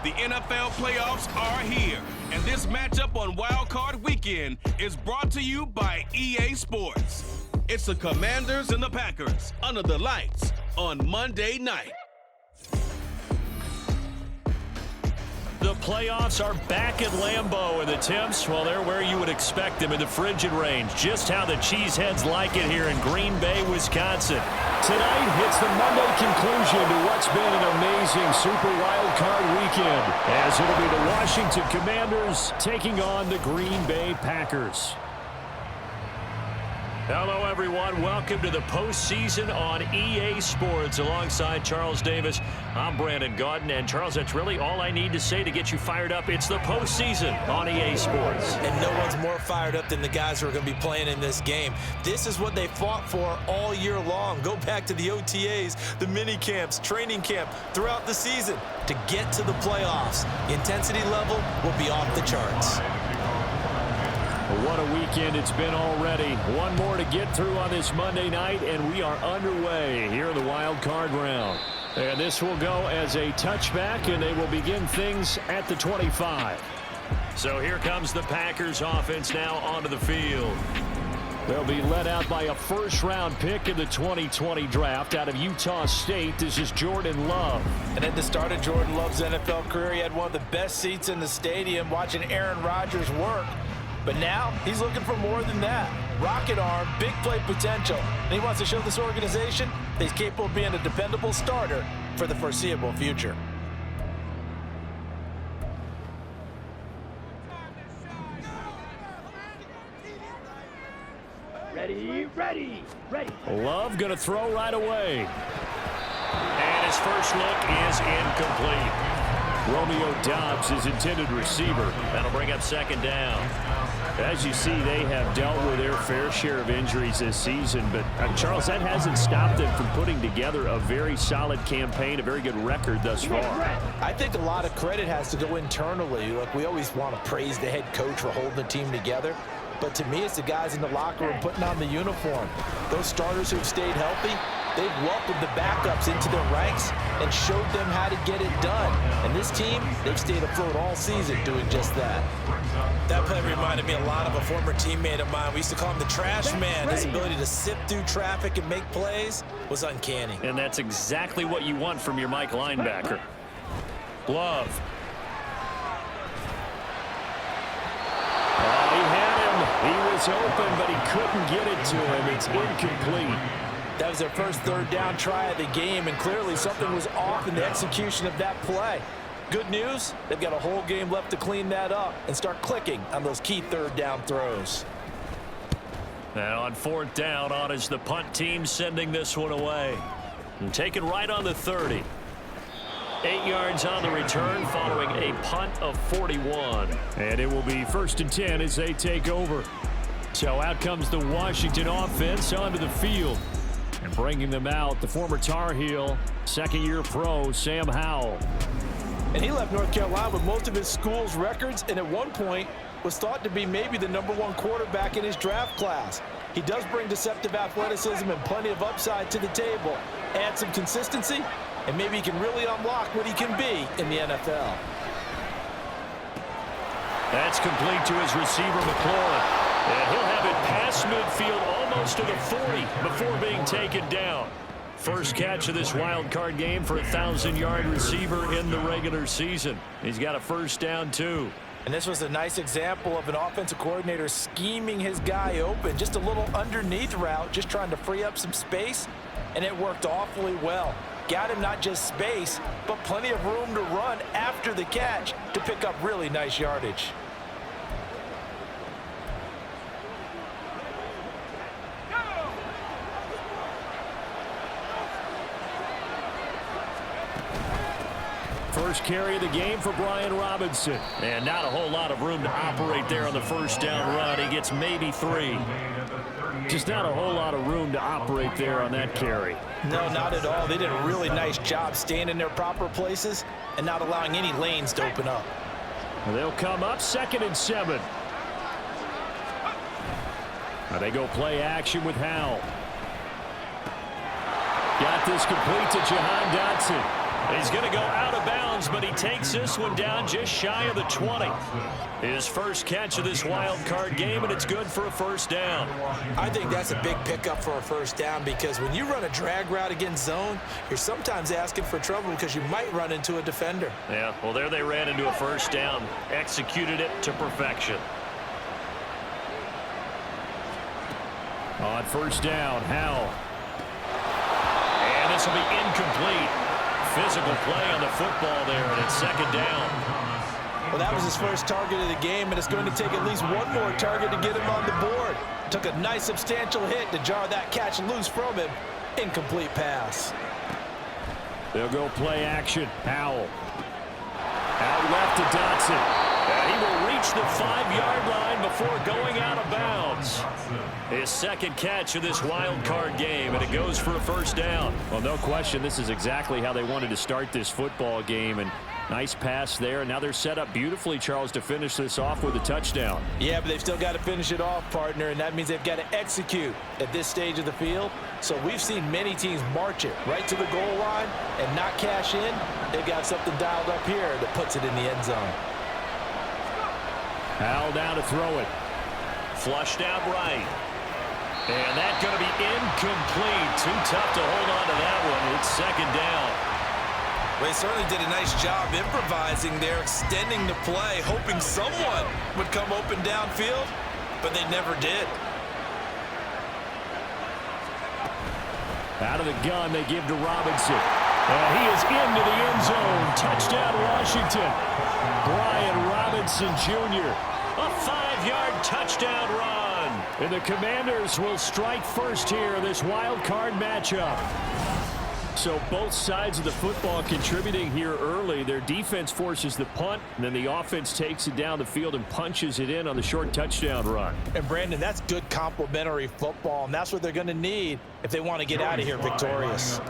The NFL playoffs are here, and this matchup on Wild Card Weekend is brought to you by EA Sports. It's the Commanders and the Packers under the lights on Monday night. The playoffs are back at Lambeau, and the temps, well, they're where you would expect them in the frigid range. Just how the Cheeseheads like it here in Green Bay, Wisconsin. Tonight, it's the Monday conclusion to what's been an amazing Super Wild Card weekend, as it'll be the Washington Commanders taking on the Green Bay Packers. Hello, everyone. Welcome to the postseason on EA Sports. Alongside Charles Davis, I'm Brandon Gaudin. And, Charles, that's really all I need to say to get you fired up. It's the postseason on EA Sports. And no one's more fired up than the guys who are going to be playing in this game. This is what they fought for all year long. Go back to the OTAs, the mini camps, training camp, throughout the season to get to the playoffs. The intensity level will be off the charts. What a weekend it's been already. One more to get through on this Monday night, and we are underway here in the wild card round. And this will go as a touchback, and they will begin things at the 25. So here comes the Packers offense now onto the field. They'll be led out by a first-round pick in the 2020 draft out of Utah State. This is Jordan Love. And at the start of Jordan Love's NFL career, he had one of the best seats in the stadium watching Aaron Rodgers work. But now he's looking for more than that. Rocket arm, big play potential. And he wants to show this organization that he's capable of being a dependable starter for the foreseeable future. Ready. Love going to throw right away. And his first look is incomplete. Romeo Doubs is intended receiver. That'll bring up second down. As you see, they have dealt with their fair share of injuries this season. But, Charles, that hasn't stopped them from putting together a very solid campaign, a very good record thus far. I think a lot of credit has to go internally. Like, we always want to praise the head coach for holding the team together. But to me, it's the guys in the locker room putting on the uniform. Those starters who've stayed healthy, they've welcomed the backups into their ranks and showed them how to get it done. And this team, they've stayed afloat all season doing just that. That play reminded me a lot of a former teammate of mine. We used to call him the trash man. His ability to sift through traffic and make plays was uncanny. And that's exactly what you want from your Mike linebacker. Love. He had him. He was open, but he couldn't get it to him. It's incomplete. That was their first third down try of the game, and clearly something was off in the execution of that play. Good news, they've got a whole game left to clean that up and start clicking on those key third down throws. Now on fourth down, on is the punt team sending this one away. And taken right on the 30. 8 yards on the return following a punt of 41. And it will be 1st and 10 as they take over. So out comes the Washington offense onto the field. And bringing them out, the former Tar Heel, second-year pro, Sam Howell. And he left North Carolina with most of his school's records, and at one point was thought to be maybe the #1 quarterback in his draft class. He does bring deceptive athleticism and plenty of upside to the table. Add some consistency, and maybe he can really unlock what he can be in the NFL. That's complete to his receiver, McLaurin. And he'll have it past midfield almost to the 40 before being taken down. First catch of this wild card game for a 1,000-yard receiver in the regular season. He's got a first down, too. And this was a nice example of an offensive coordinator scheming his guy open. Just a little underneath route, just trying to free up some space, and it worked awfully well. Got him not just space, but plenty of room to run after the catch to pick up really nice yardage. First carry of the game for Brian Robinson. And not a whole lot of room to operate there on the first down run. He gets maybe 3. Just not a whole lot of room to operate there on that carry. No, not at all. They did a really nice job staying in their proper places and not allowing any lanes to open up. They'll come up 2nd and 7. Now they go play action with Howell. Got this complete to Jahan Dotson. He's going to go out of bounds, but he takes this one down just shy of the 20. His first catch of this wild card game, and it's good for a first down. I think that's a big pickup for a first down because when you run a drag route against zone, you're sometimes asking for trouble because you might run into a defender. Yeah, well, there they ran into a first down, executed it to perfection. On first down, Howell. And this will be incomplete. Physical play on the football there, and it's second down. Well, that was his first target of the game, and it's going to take at least one more target to get him on the board. Took a nice substantial hit to jar that catch loose from him. Incomplete pass. They'll go play action. Howell. Out left to Dotson. And he will reach the 5-yard line before going out of bounds. His second catch of this wild card game, and it goes for a first down. Well, no question, this is exactly how they wanted to start this football game. And nice pass there. Now they're set up beautifully, Charles, to finish this off with a touchdown. Yeah, but they've still got to finish it off, partner, and that means they've got to execute at this stage of the field. So we've seen many teams march it right to the goal line and not cash in. They've got something dialed up here that puts it in the end zone. Howell down to throw it. Flushed out right. And that's going to be incomplete. Too tough to hold on to that one. It's second down. Well, they certainly did a nice job improvising there, extending the play, hoping someone would come open downfield, but they never did. Out of the gun, they give to Robinson. And he is into the end zone. Touchdown, Washington. Brian Robinson Jr. A 5-yard touchdown run. And the Commanders will strike first here in this wild card matchup. So both sides of the football contributing here early. Their defense forces the punt, and then the offense takes it down the field and punches it in on the short touchdown run. And, Brandon, that's good complementary football, and that's what they're going to need if they want to get out of here victorious.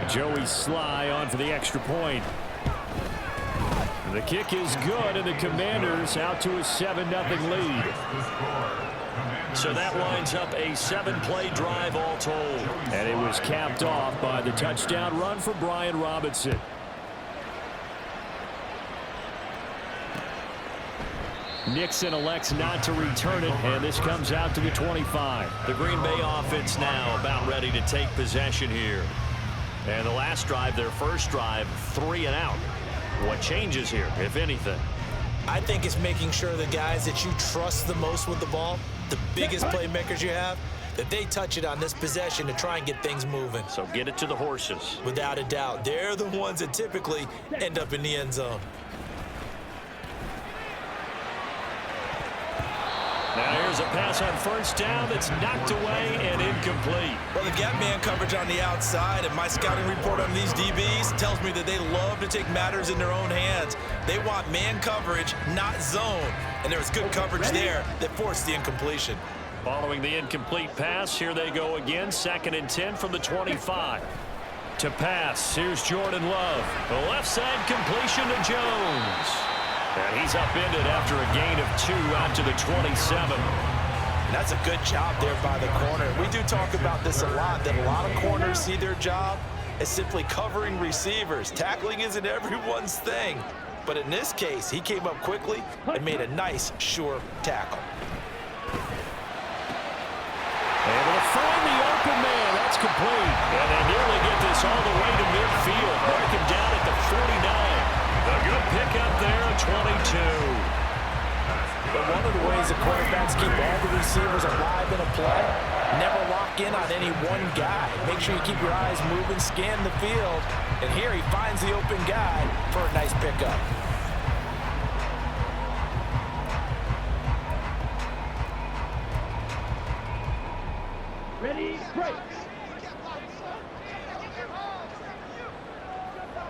Joey Sly on for the extra point. The kick is good, and the Commanders out to a 7-0 lead. So that winds up a 7-play drive all told. And it was capped off by the touchdown run for Brian Robinson. Nixon elects not to return it, and this comes out to the 25. The Green Bay offense now about ready to take possession here. And the last drive, their first drive, 3 and out. What changes here, if anything? I think it's making sure the guys that you trust the most with the ball, the biggest playmakers you have, that they touch it on this possession to try and get things moving. So get it to the horses. Without a doubt. They're the ones that typically end up in the end zone. Now here's a pass on first down that's knocked away and incomplete. Well, they've got man coverage on the outside, and my scouting report on these DBs tells me that they love to take matters in their own hands. They want man coverage, not zone. And there was good coverage there that forced the incompletion. Following the incomplete pass, here they go again. 2nd and 10 from the 25. To pass, here's Jordan Love. The left side completion to Jones. And he's upended after a gain of 2 out to the 27. That's a good job there by the corner. We do talk about this a lot, that a lot of corners see their job as simply covering receivers. Tackling isn't everyone's thing. But in this case, he came up quickly and made a nice, sure tackle. Able to find the open man. That's complete. And they nearly get this all the way to midfield. Mark him down at the 49. A good pickup there at 22. But one of the ways the quarterbacks keep all the receivers alive in a play, never lock in on any one guy. Make sure you keep your eyes moving, scan the field, and here he finds the open guy for a nice pickup. Ready, break.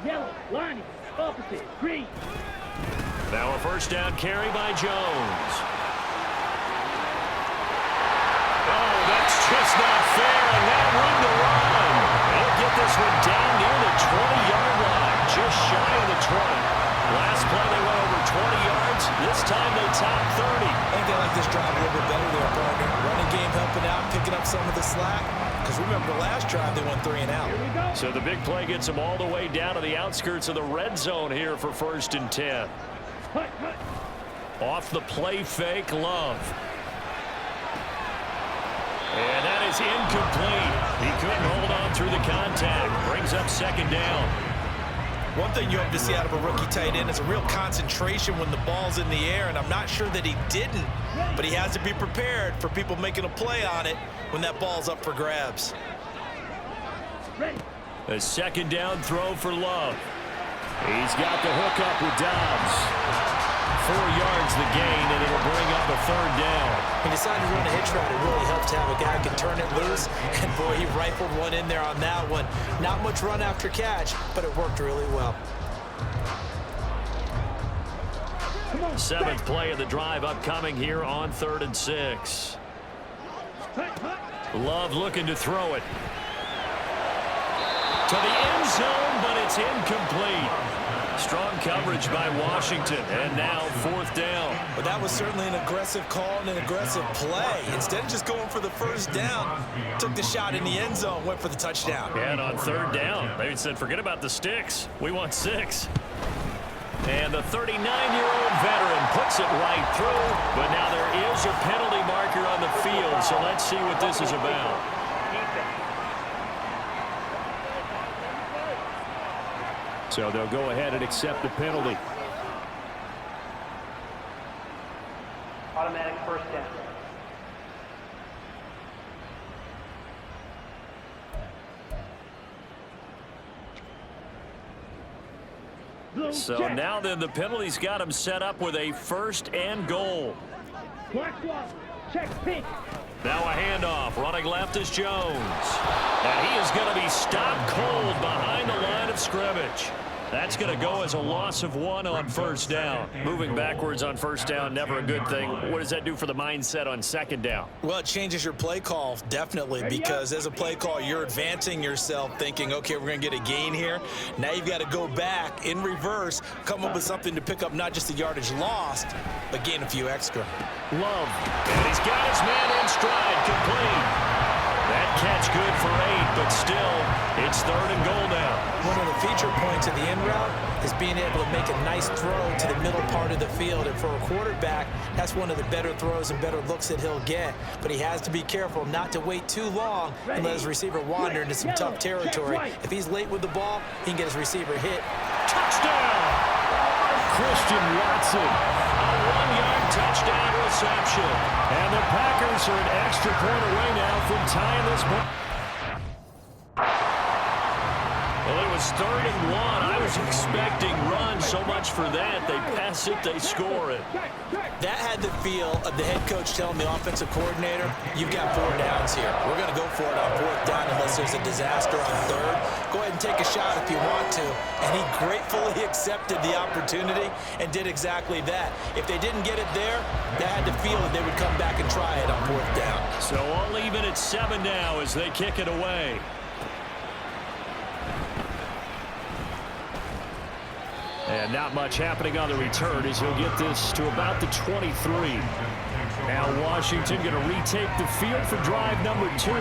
Yellow, lining, opposite, green. Now a first down carry by Jones. Oh, that's just not fair, and that room to run. They'll get this one down near the 20-yard line, just shy of the 20. Last play they went over 20 yards. This time they top 30. I think they like this drive a little bit better there, partner. Running game helping out, picking up some of the slack. because remember the last drive they won 3 and out. So the big play gets them all the way down to the outskirts of the red zone here for 1st and 10. Off the play fake, Love. And that is incomplete. He couldn't hold on through the contact. Brings up 2nd down. One thing you hope to see out of a rookie tight end is a real concentration when the ball's in the air, and I'm not sure that he didn't, but he has to be prepared for people making a play on it when that ball's up for grabs. A 2nd down throw for Love. He's got the hook up with Dobbs. 4 yards the gain, and it'll bring up a 3rd down. He decided to run a hitch route. It really helped to have a guy who can turn it loose, and boy, he rifled one in there on that one. Not much run after catch, but it worked really well. 7th play of the drive upcoming here on 3rd and 6. Love looking to throw it to the end zone, but it's incomplete. Strong coverage by Washington, and now 4th down. But that was certainly an aggressive call and an aggressive play. Instead of just going for the 1st down, took the shot in the end zone, went for the touchdown. And on 3rd down, they said, forget about the sticks. We want 6. And the 39-year-old veteran puts it right through, but now there is a penalty marker on the field, so let's see what this is about. So they'll go ahead and accept the penalty. Automatic 1st down. So now then the penalty's got him set up with a 1st and goal. Black flag. Check pink. Now a handoff. Running left is Jones. And he is going to be stopped cold behind the line of scrimmage. That's going to go as a loss of 1 on 1st down. Moving backwards on 1st down, never a good thing. What does that do for the mindset on 2nd down? Well, it changes your play call, definitely, because as a play call, you're advancing yourself thinking, okay, we're going to get a gain here. Now you've got to go back in reverse, come up with something to pick up not just the yardage lost, but gain a few extra. Love. And he's got his man in stride, complete. That catch good for 8, but still, it's 3rd and goal now. One of the feature points of the in route is being able to make a nice throw to the middle part of the field. And for a quarterback, that's one of the better throws and better looks that he'll get. But he has to be careful not to wait too long and let his receiver wander into some tough territory. If he's late with the ball, he can get his receiver hit. Touchdown! Christian Watson. A 1-yard touchdown reception. And the Packers are an extra point away now from tying this ball. Well, it was 3rd and 1. I was expecting run. So much for that. They pass it, they score it. That had the feel of the head coach telling the offensive coordinator, you've got 4 downs here. We're going to go for it on 4th down unless there's a disaster on 3rd. Go ahead and take a shot if you want to. And he gratefully accepted the opportunity and did exactly that. If they didn't get it there, they had the feel that they would come back and try it on 4th down. So all even at 7 now as they kick it away. And not much happening on the return as he'll get this to about the 23. Now Washington going to retake the field for drive number 2.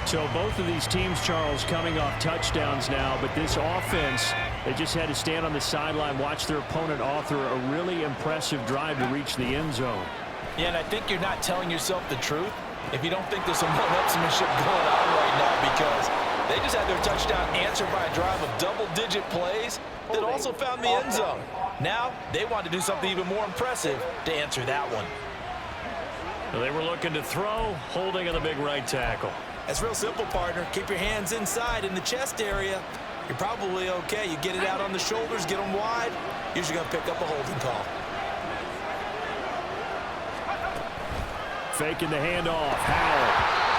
So both of these teams, Charles, coming off touchdowns now, but this offense, they just had to stand on the sideline, watch their opponent author a really impressive drive to reach the end zone. Yeah, and I think you're not telling yourself the truth if you don't think there's some one-upsmanship going on right now, because they just had their touchdown answered by a drive of double-digit plays that also found the end zone. Now they want to do something even more impressive to answer that one. They were looking to throw, holding on the big right tackle. That's real simple, partner. Keep your hands inside in the chest area. You're probably okay. You get it out on the shoulders, get them wide. Usually going to pick up a holding call. Faking the handoff. Howell.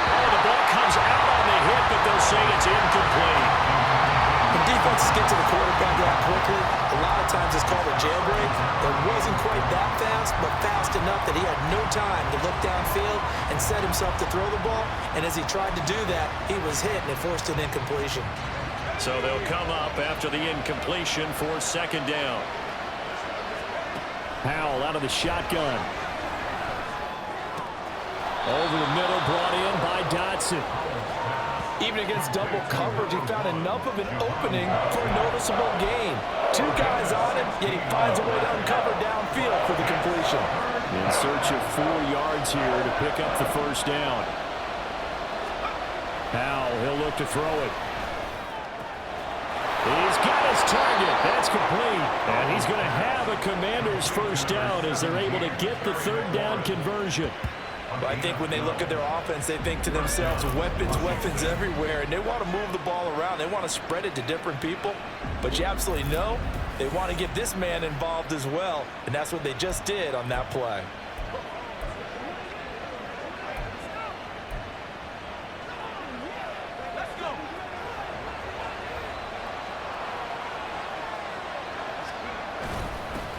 Oh, the ball comes out on the hit, but they'll say it's incomplete. When defenses get to the quarterback that quickly, a lot of times it's called a jailbreak. It wasn't quite that fast, but fast enough that he had no time to look downfield and set himself to throw the ball. And as he tried to do that, he was hit and it forced an incompletion. So they'll come up after the incompletion for 2nd down. Howell out of the shotgun. Over the middle, brought in by Dotson. Even against double coverage, he found enough of an opening for a noticeable gain. 2 guys on him, yet he finds a way to uncover downfield for the completion. In search of 4 yards here to pick up the first down. Howell, he'll look to throw it. He's got his target. That's complete. And he's going to have a Commanders first down as they're able to get the 3rd down conversion. Well, I think when they look at their offense, they think to themselves, weapons, weapons everywhere, and they want to move the ball around. They want to spread it to different people, but you absolutely know they want to get this man involved as well, and that's what they just did on that play.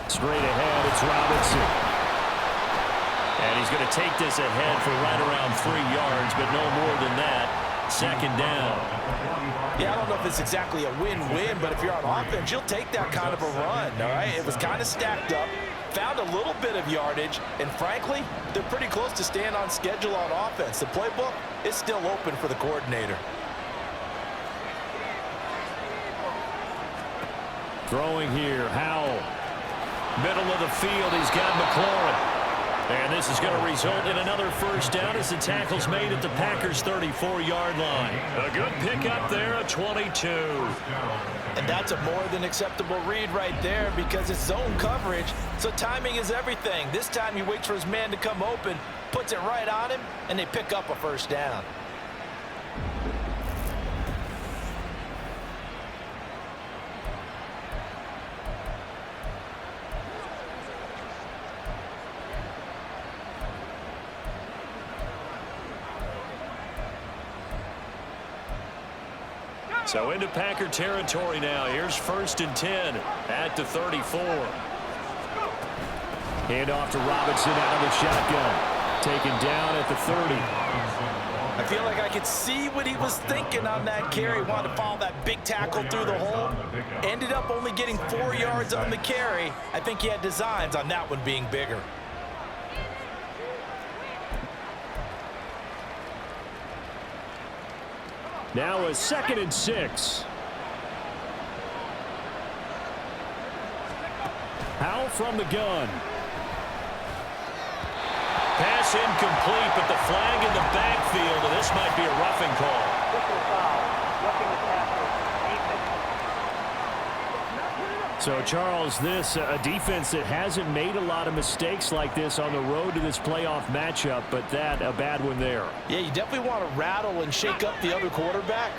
Straight ahead, it's Robinson. And he's going to take this ahead for right around 3 yards, but no more than that. 2nd down. Yeah, I don't know if it's exactly a win-win, but if you're on offense, you'll take that kind of a run, all right? It was kind of stacked up, found a little bit of yardage, and frankly, they're pretty close to staying on schedule on offense. The playbook is still open for the coordinator. Throwing here, Howell. Middle of the field, he's got McLaurin. And this is going to result in another first down as the tackle's made at the Packers' 34-yard line. A good pickup there, a 22. And that's a more than acceptable read right there because it's zone coverage, so timing is everything. This time he waits for his man to come open, puts it right on him, and they pick up a first down. So into Packer territory now. Here's 1st and 10 at the 34. Hand off to Robinson out of the shotgun. Taken down at the 30. I feel like I could see what he was thinking on that carry. Wanted to follow that big tackle through the hole. Ended up only getting 4 yards on the carry. I think he had designs on that one being bigger. Now a 2nd and 6. Howell from the gun. Pass incomplete, but the flag in the backfield, and this might be a roughing call. Roughing the passer. So, Charles, this a defense that hasn't made a lot of mistakes like this on the road to this playoff matchup, but that a bad one there. Yeah, you definitely want to rattle and shake up the other quarterback,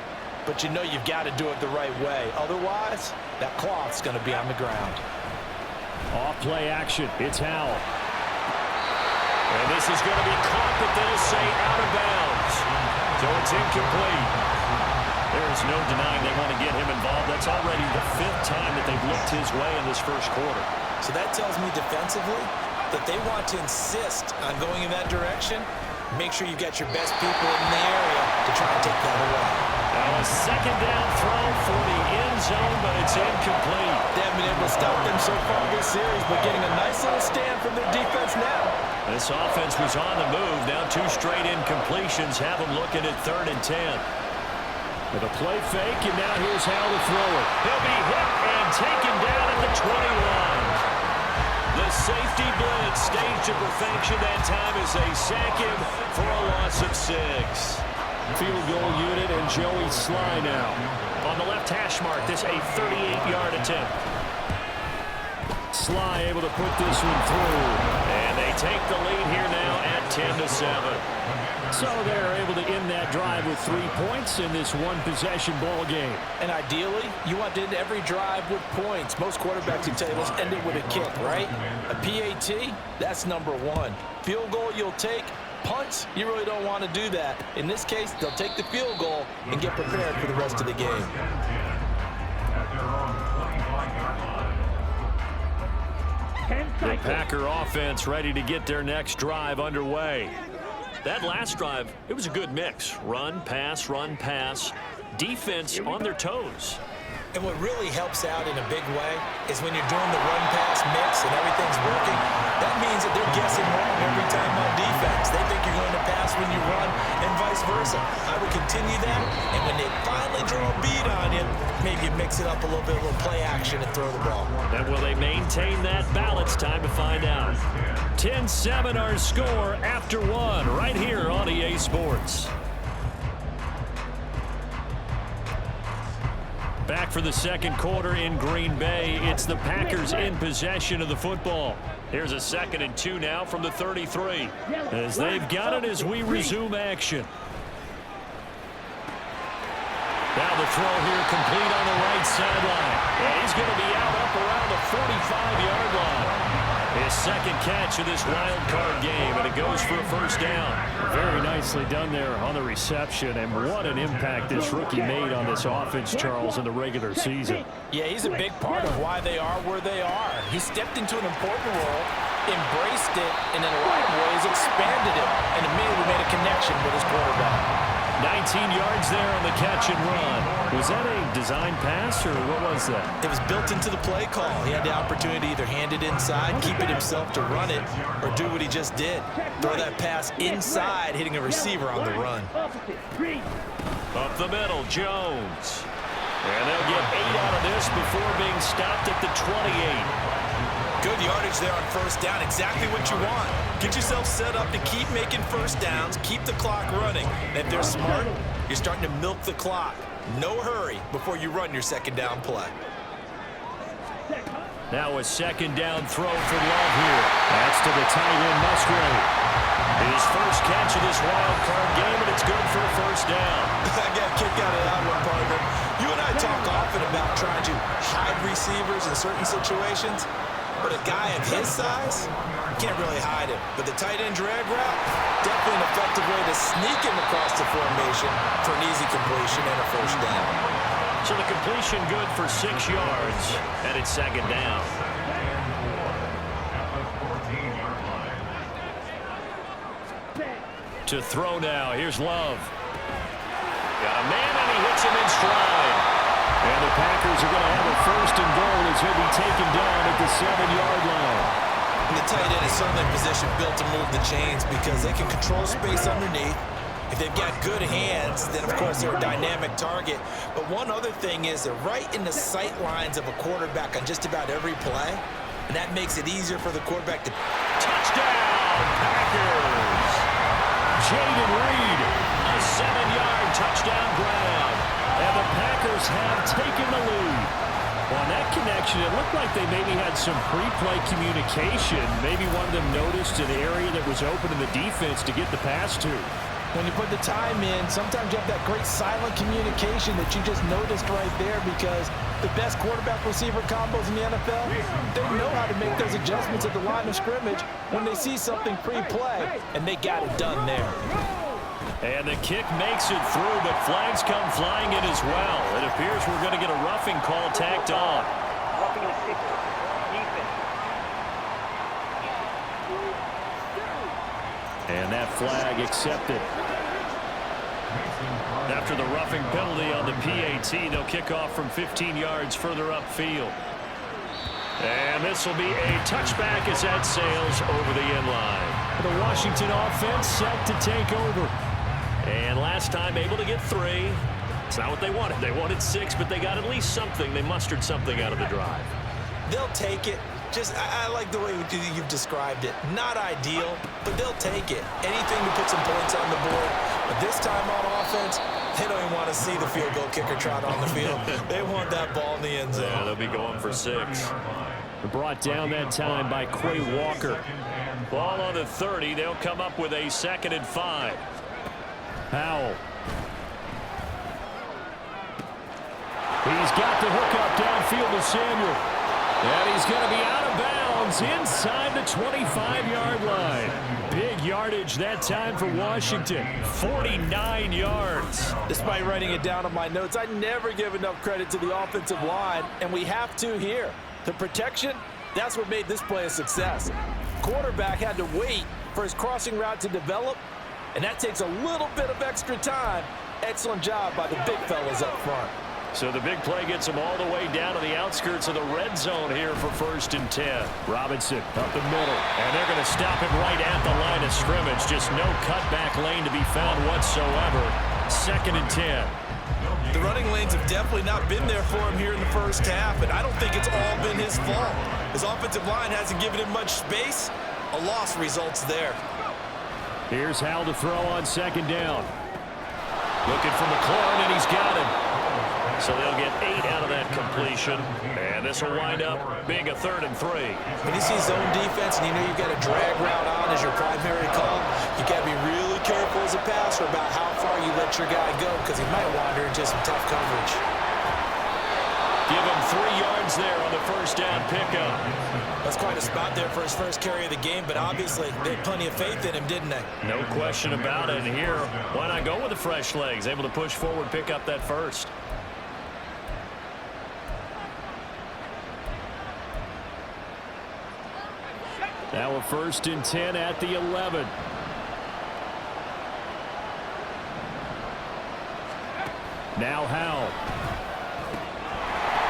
but you know you've got to do it the right way. Otherwise, that cloth's going to be on the ground. Off play action. It's Howell. And this is going to be caught, but they'll say out of bounds. So it's incomplete. There's no denying they want to get him involved. That's already the 5th time that they've looked his way in this first quarter. So that tells me defensively that they want to insist on going in that direction. Make sure you've got your best people in the area to try and take that away. Now a 2nd down throw for the end zone, but it's incomplete. They haven't been able to stop them so far this series, but getting a nice little stand from their defense now. This offense was on the move. Now 2 straight incompletions have them looking at 3rd and 10. With a play fake, and now here's how to throw it. He'll be hit and taken down at the 21. The safety blitz staged to perfection that time as they sack him for a loss of 6. Field goal unit and Joey Sly now. On the left hash mark, this a 38-yard attempt. Sly able to put this one through. And they take the lead here now at 10-7. So they're able to end that drive with 3 points in this one-possession ball game. And ideally, you want to end every drive with points. Most quarterbacks will tell you, let's end it with a kick, right? A PAT, that's number 1. Field goal you'll take. Punts, you really don't want to do that. In this case, they'll take the field goal and get prepared for the rest of the game. The Packer offense ready to get their next drive underway. That last drive, it was a good mix. Run, pass, defense on their toes. And what really helps out in a big way is when you're doing the run-pass mix and everything's working, that means that they're guessing wrong every time on defense. They think you're going to pass when you run and vice versa. I would continue that, and when they finally draw a beat on you, maybe you mix it up a little bit, a little play action and throw the ball. And will they maintain that balance? Time to find out. 10-7 our score after one right here on EA Sports. Back for the second quarter in Green Bay. It's the Packers in possession of the football. Here's a 2nd and 2 now from the 33. As they've got it as we resume action. Now the throw here complete on the right sideline. And he's going to be out up around the 45-yard line. His second catch of this wild card game, and it goes for a first down. Very nicely done there on the reception, and what an impact this rookie made on this offense, Charles, in the regular season. Yeah, he's a big part of why they are where they are. He stepped into an important role, embraced it, and in a lot of ways expanded it, and immediately made a connection with his quarterback. 19 yards there on the catch and run. Was that a design pass, or what was that? It was built into the play call. He had the opportunity to either hand it inside, keep it himself to run it, or do what he just did. Throw that pass inside, hitting a receiver on the run. Up the middle, Jones. And they'll get 8 out of this before being stopped at the 28. Good yardage there on first down. Exactly what you want. Get yourself set up to keep making first downs, keep the clock running. And if they're smart, you're starting to milk the clock. No hurry before you run your second down play. Now a second down throw for Love here. That's to the tight end, Musgrave. His first catch of this wild card game, and it's good for a first down. I got a kick out of that one, partner. You and I talk often about trying to hide receivers in certain situations. But a guy of his size, you can't really hide him. But the tight end drag route, definitely an effective way to sneak him across the formation for an easy completion and a first down. So the completion good for 6 yards, and it's second down. To throw now, here's Love. Got a man, and he hits him in stride. And the Packers are going to have a first and goal as he'll be taken down at the 7-yard line. And the tight end is certainly in position built to move the chains because they can control space underneath. If they've got good hands, then of course they're a dynamic target. But one other thing is they're right in the sight lines of a quarterback on just about every play. And that makes it easier for the quarterback to... Touchdown, Packers! Jaden Reed, a 7-yard touchdown grab. And the Packers have taken the lead. On that connection, it looked like they maybe had some pre-play communication. Maybe one of them noticed an area that was open in the defense to get the pass to. When you put the time in, sometimes you have that great silent communication that you just noticed right there because the best quarterback-receiver combos in the NFL, they know how to make those adjustments at the line of scrimmage when they see something pre-play, and they got it done there. And the kick makes it through, but flags come flying in as well. It appears we're going to get a roughing call tacked on. And that flag accepted. After the roughing penalty on the PAT, they'll kick off from 15 yards further upfield. And this will be a touchback as that sails over the end line. The Washington offense set to take over. And last time able to get 3. It's not what they wanted. They wanted 6, but they got at least something. They mustered something out of the drive. They'll take it. I like the way you've described it. Not ideal, but they'll take it. Anything to put some points on the board. But this time on offense, they don't even want to see the field goal kicker trot on the field. They want that ball in the end zone. Yeah, they'll be going for 6. Brought down that time by Quay Walker. Ball on the 30. They'll come up with a 2nd and 5. Powell. He's got the hook up downfield to Samuel. And he's going to be out of bounds inside the 25-yard line. Big yardage that time for Washington. 49 yards. Despite writing it down on my notes, I never give enough credit to the offensive line, and we have to here. The protection, that's what made this play a success. Quarterback had to wait for his crossing route to develop, and that takes a little bit of extra time. Excellent job by the big fellas up front. So the big play gets them all the way down to the outskirts of the red zone here for 1st and 10. Robinson up the middle. And they're going to stop him right at the line of scrimmage. Just no cutback lane to be found whatsoever. 2nd and 10. The running lanes have definitely not been there for him here in the first half, and I don't think it's all been his fault. His offensive line hasn't given him much space. A loss results there. Here's Hal to throw on 2nd down. Looking for McLaurin, and he's got him. So they'll get 8 out of that completion. And this will wind up being a 3rd and 3. When you see zone defense and you know you've got a drag route on as your primary call, you got to be really careful as a passer about how far you let your guy go because he might wander into some tough coverage. Give him 3 yards there on the 1st down pickup. That's quite a spot there for his first carry of the game, but obviously they had plenty of faith in him, didn't they? No question about it. And here, why not go with the fresh legs? Able to push forward, pick up that first. Now a 1st and 10 at the 11. Now Howell.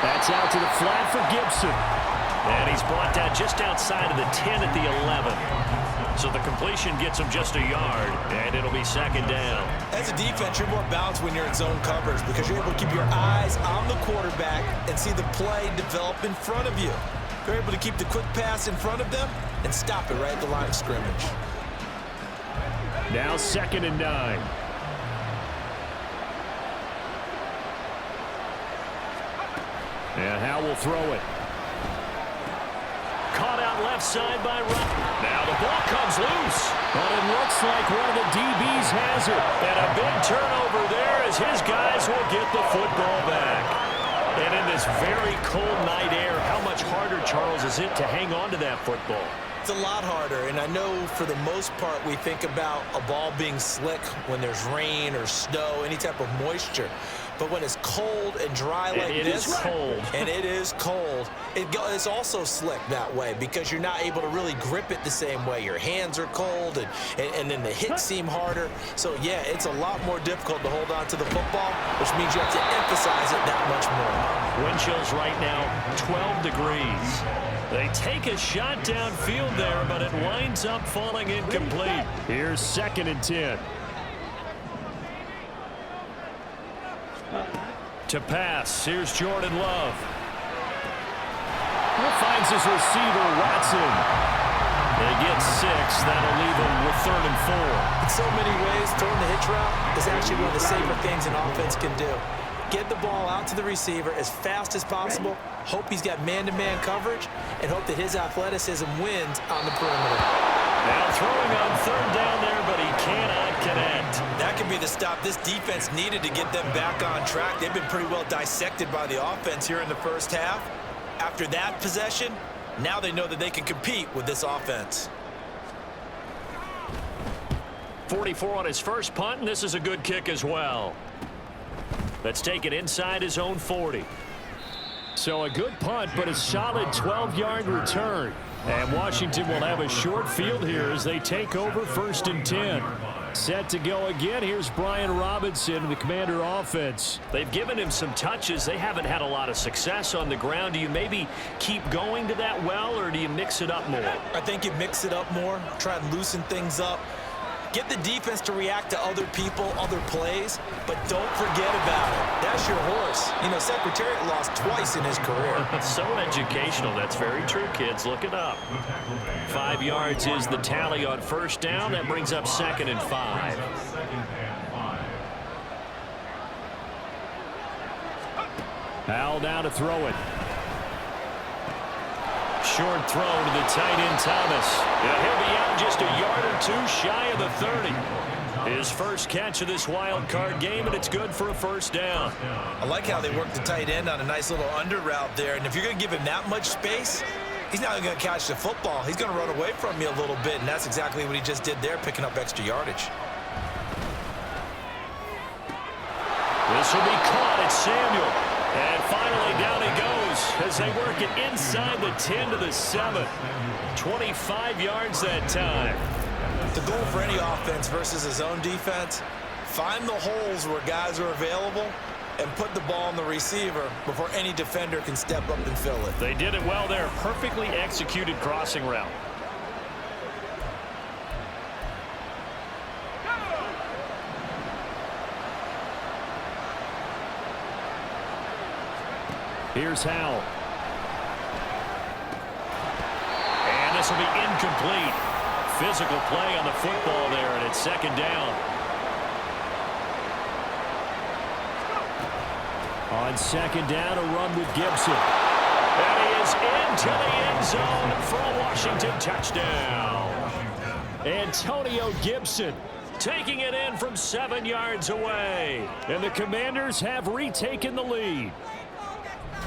That's out to the flat for Gibson. And he's brought down just outside of the 10 at the 11. So the completion gets him just a yard, and it'll be 2nd down. As a defense, you're more balanced when you're in zone coverage because you're able to keep your eyes on the quarterback and see the play develop in front of you. You're able to keep the quick pass in front of them and stop it right at the line of scrimmage. Now 2nd and 9. And Howell will throw it. Caught out left side by Rupp. Now the ball comes loose. But it looks like one of the DBs has it. And a big turnover there as his guys will get the football back. And in this very cold night air, how much harder, Charles, is it to hang on to that football? It's a lot harder, and I know for the most part we think about a ball being slick when there's rain or snow, any type of moisture. But when it's cold and dry like this, is cold. and it is cold, it's also slick that way because you're not able to really grip it the same way. Your hands are cold, and then the hits seem harder. So, yeah, it's a lot more difficult to hold on to the football, which means you have to emphasize it that much more. Wind chills right now, 12 degrees. They take a shot downfield there, but it winds up falling incomplete. Here's 2nd and 10. To pass, here's Jordan Love. Finds his receiver, Watson. They get 6. That'll leave them with 3rd and 4. In so many ways, throwing the hitch route is actually one of the safer things an offense can do. Get the ball out to the receiver as fast as possible, hope he's got man-to-man coverage, and hope that his athleticism wins on the perimeter. Now throwing on 3rd down there, but he cannot connect. That could be the stop this defense needed to get them back on track. They've been pretty well dissected by the offense here in the first half. After that possession, now they know that they can compete with this offense. 44 on his first punt, and this is a good kick as well. Let's take it inside his own 40. So a good punt, but a solid 12-yard return. And Washington will have a short field here as they take over 1st and 10. Set to go again. Here's Brian Robinson, the Commander offense. They've given him some touches. They haven't had a lot of success on the ground. Do you maybe keep going to that well, or do you mix it up more? I think you mix it up more, try and loosen things up. Get the defense to react to other people, other plays, but don't forget about it. That's your horse. You know, Secretariat lost twice in his career. So educational. That's very true, kids. Look it up. 5 yards is the tally on 1st down. That brings up 2nd and 5. Howell down to throw it. Short throw to the tight end, Thomas. Yeah, he'll be out just a yard or 2 shy of the 30. His first catch of this wild card game, and it's good for a 1st down. I like how they work the tight end on a nice little under route there, and if you're going to give him that much space, he's not going to catch the football. He's going to run away from you a little bit, and that's exactly what he just did there, picking up extra yardage. This will be caught at Samuel. And finally down he goes as they work it inside the 10 to the 7. 25 yards that time. The goal for any offense versus his own defense, find the holes where guys are available and put the ball on the receiver before any defender can step up and fill it. They did it well there. Perfectly executed crossing route. Here's Howell. And this will be incomplete. Physical play on the football there, and it's second down. On second down, a run with Gibson. And he is into the end zone for a Washington touchdown. Antonio Gibson Taking it in from 7 yards away. And the Commanders have retaken the lead.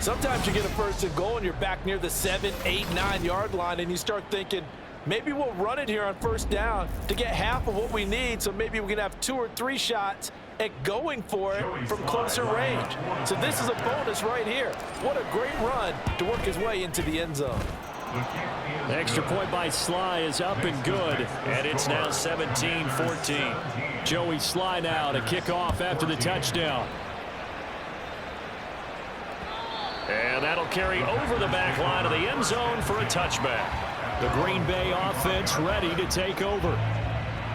Sometimes you get a first and goal and you're back near the 7, 8, 9-yard line, and you start thinking, maybe we'll run it here on first down to get half of what we need, so maybe we can have 2 or 3 shots at going for it from closer range. So this is a bonus right here. What a great run to work his way into the end zone. The extra point by Sly is up and good. And it's now 17-14. Joey Sly now to kick off after the touchdown. And that'll carry over the back line of the end zone for a touchback. The Green Bay offense ready to take over.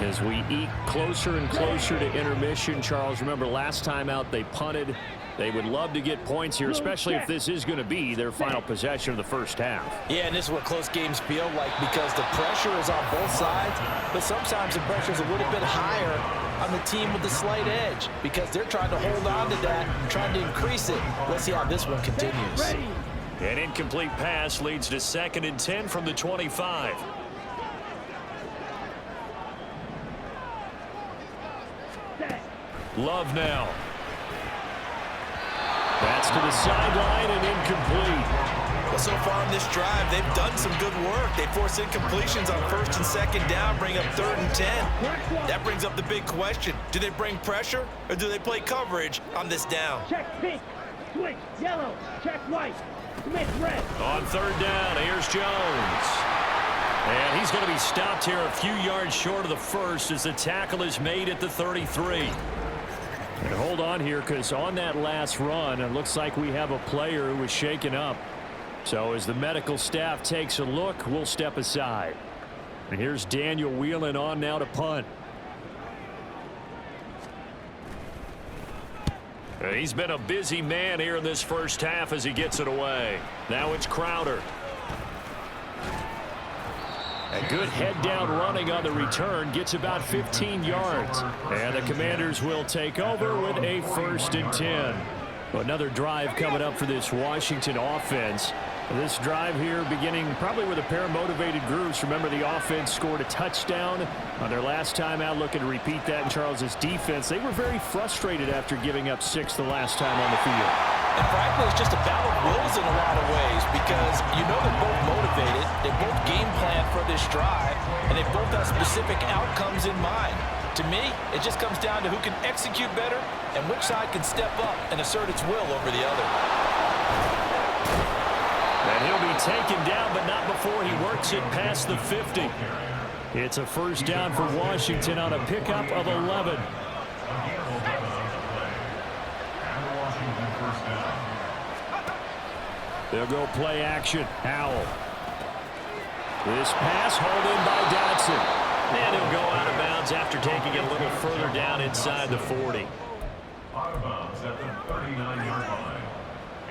As we eke closer and closer to intermission, Charles, remember last time out they punted. They would love to get points here, especially if this is going to be their final possession of the first half. Yeah, and this is what close games feel like because the pressure is on both sides, but sometimes the pressure is a little bit higher on the team with the slight edge because they're trying to hold on to that, trying to increase it. Let's see how this one continues. An incomplete pass leads to 2nd and 10 from the 25. Love now. That's to the sideline and incomplete. Well, so far in this drive, they've done some good work. They force incompletions on 1st and 2nd down, bring up 3rd and 10. That brings up the big question. Do they bring pressure or do they play coverage on this down? Check pink. Switch yellow. Check white. Switch red. On 3rd down, here's Jones. And he's going to be stopped here a few yards short of the first as the tackle is made at the 33. And hold on here because on that last run, it looks like we have a player who was shaken up. So as the medical staff takes a look, we'll step aside. And here's Daniel Whelan on now to punt. He's been a busy man here in this first half as he gets it away. Now it's Crowder. A good head-down running on the return gets about 15 yards. And the Commanders will take over with a 1st and 10. Another drive coming up for this Washington offense. This drive here beginning probably with a pair of motivated groups. Remember, the offense scored a touchdown on their last time out. Looking to repeat that in Charles's defense. They were very frustrated after giving up 6 the last time on the field. And frankly, it's just a battle of wills in a lot of ways because you know they're both motivated. They both game plan for this drive, and they both have specific outcomes in mind. To me, it just comes down to who can execute better and which side can step up and assert its will over the other. And he'll be taken down, but not before he works it past the 50. It's a 1st down for Washington on a pickup of 11. They'll go play action. Howell. This pass hauled in by Dotson. And he'll go out of bounds after taking it a little further down inside the 40. Out of bounds at the 39-yard line.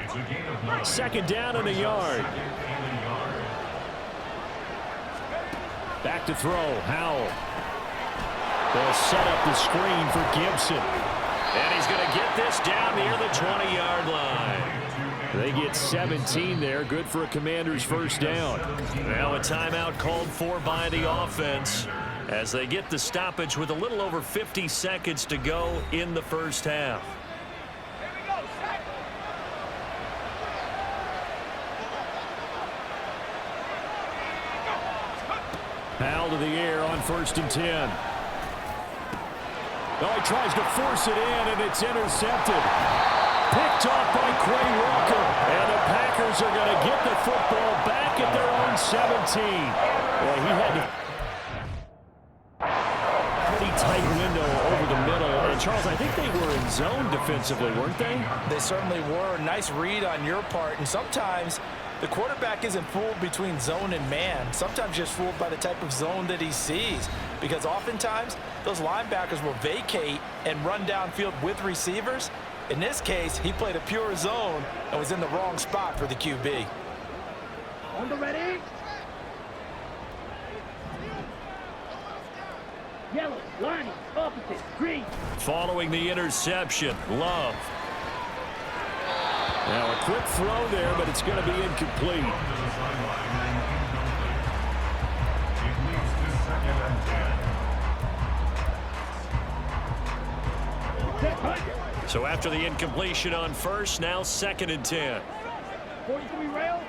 It's a gain of 9. 2nd down and a yard. Back to throw. Howell. They'll set up the screen for Gibson. And he's going to get this down near the 20-yard line. They get 17 there. Good for a Commander's 1st down. Now a timeout called for by the offense as they get the stoppage with a little over 50 seconds to go in the first half. Howell to the air on 1st and 10. Oh, he tries to force it in, and it's intercepted. Picked off by Quay Walker. And the Packers are going to get the football back at their own 17. Boy, he had a pretty tight window over the middle, and Charles, I think they were in zone defensively, weren't they? They certainly were. Nice read on your part. And sometimes the quarterback isn't fooled between zone and man. Sometimes just fooled by the type of zone that he sees. Because oftentimes, those linebackers will vacate and run downfield with receivers. In this case, he played a pure zone and was in the wrong spot for the QB. On the ready. Yellow, lining, opposite, green. Following the interception, Love. Now a quick throw there, but it's going to be incomplete. So after the incompletion on first, now 2nd and 10. 43 rail.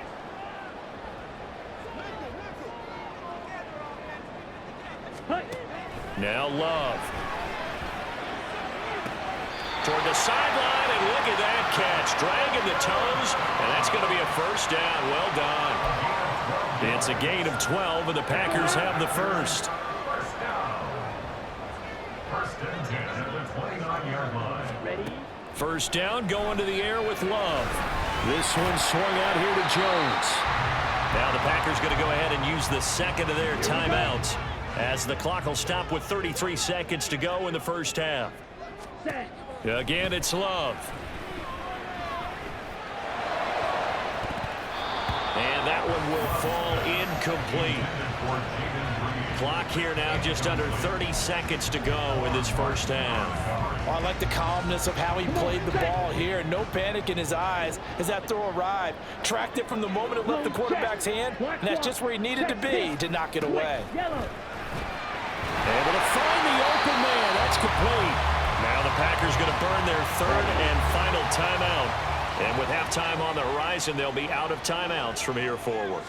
Now Love. Toward the sideline, and look at that catch. Dragging the toes, and that's going to be a first down. Well done. It's a gain of 12, and the Packers have the first. First down. First and 10 at the 29-yard line. Ready. First down, going to the air with Love. This one swung out here to Jones. Now the Packers going to go ahead and use the second of their timeouts, as the clock will stop with 33 seconds to go in the first half. Set. Again, it's Love. And that one will fall incomplete. Clock here now just under 30 seconds to go in this first half. Well, I like the calmness of how he played the ball here. No panic in his eyes as that throw arrived. Tracked it from the moment it left the quarterback's hand, and that's just where he needed to be to knock it away. Yellow. Able to find the open man. That's complete. Now the Packers going to burn their 3rd and final timeout. And with halftime on the horizon, they'll be out of timeouts from here forward.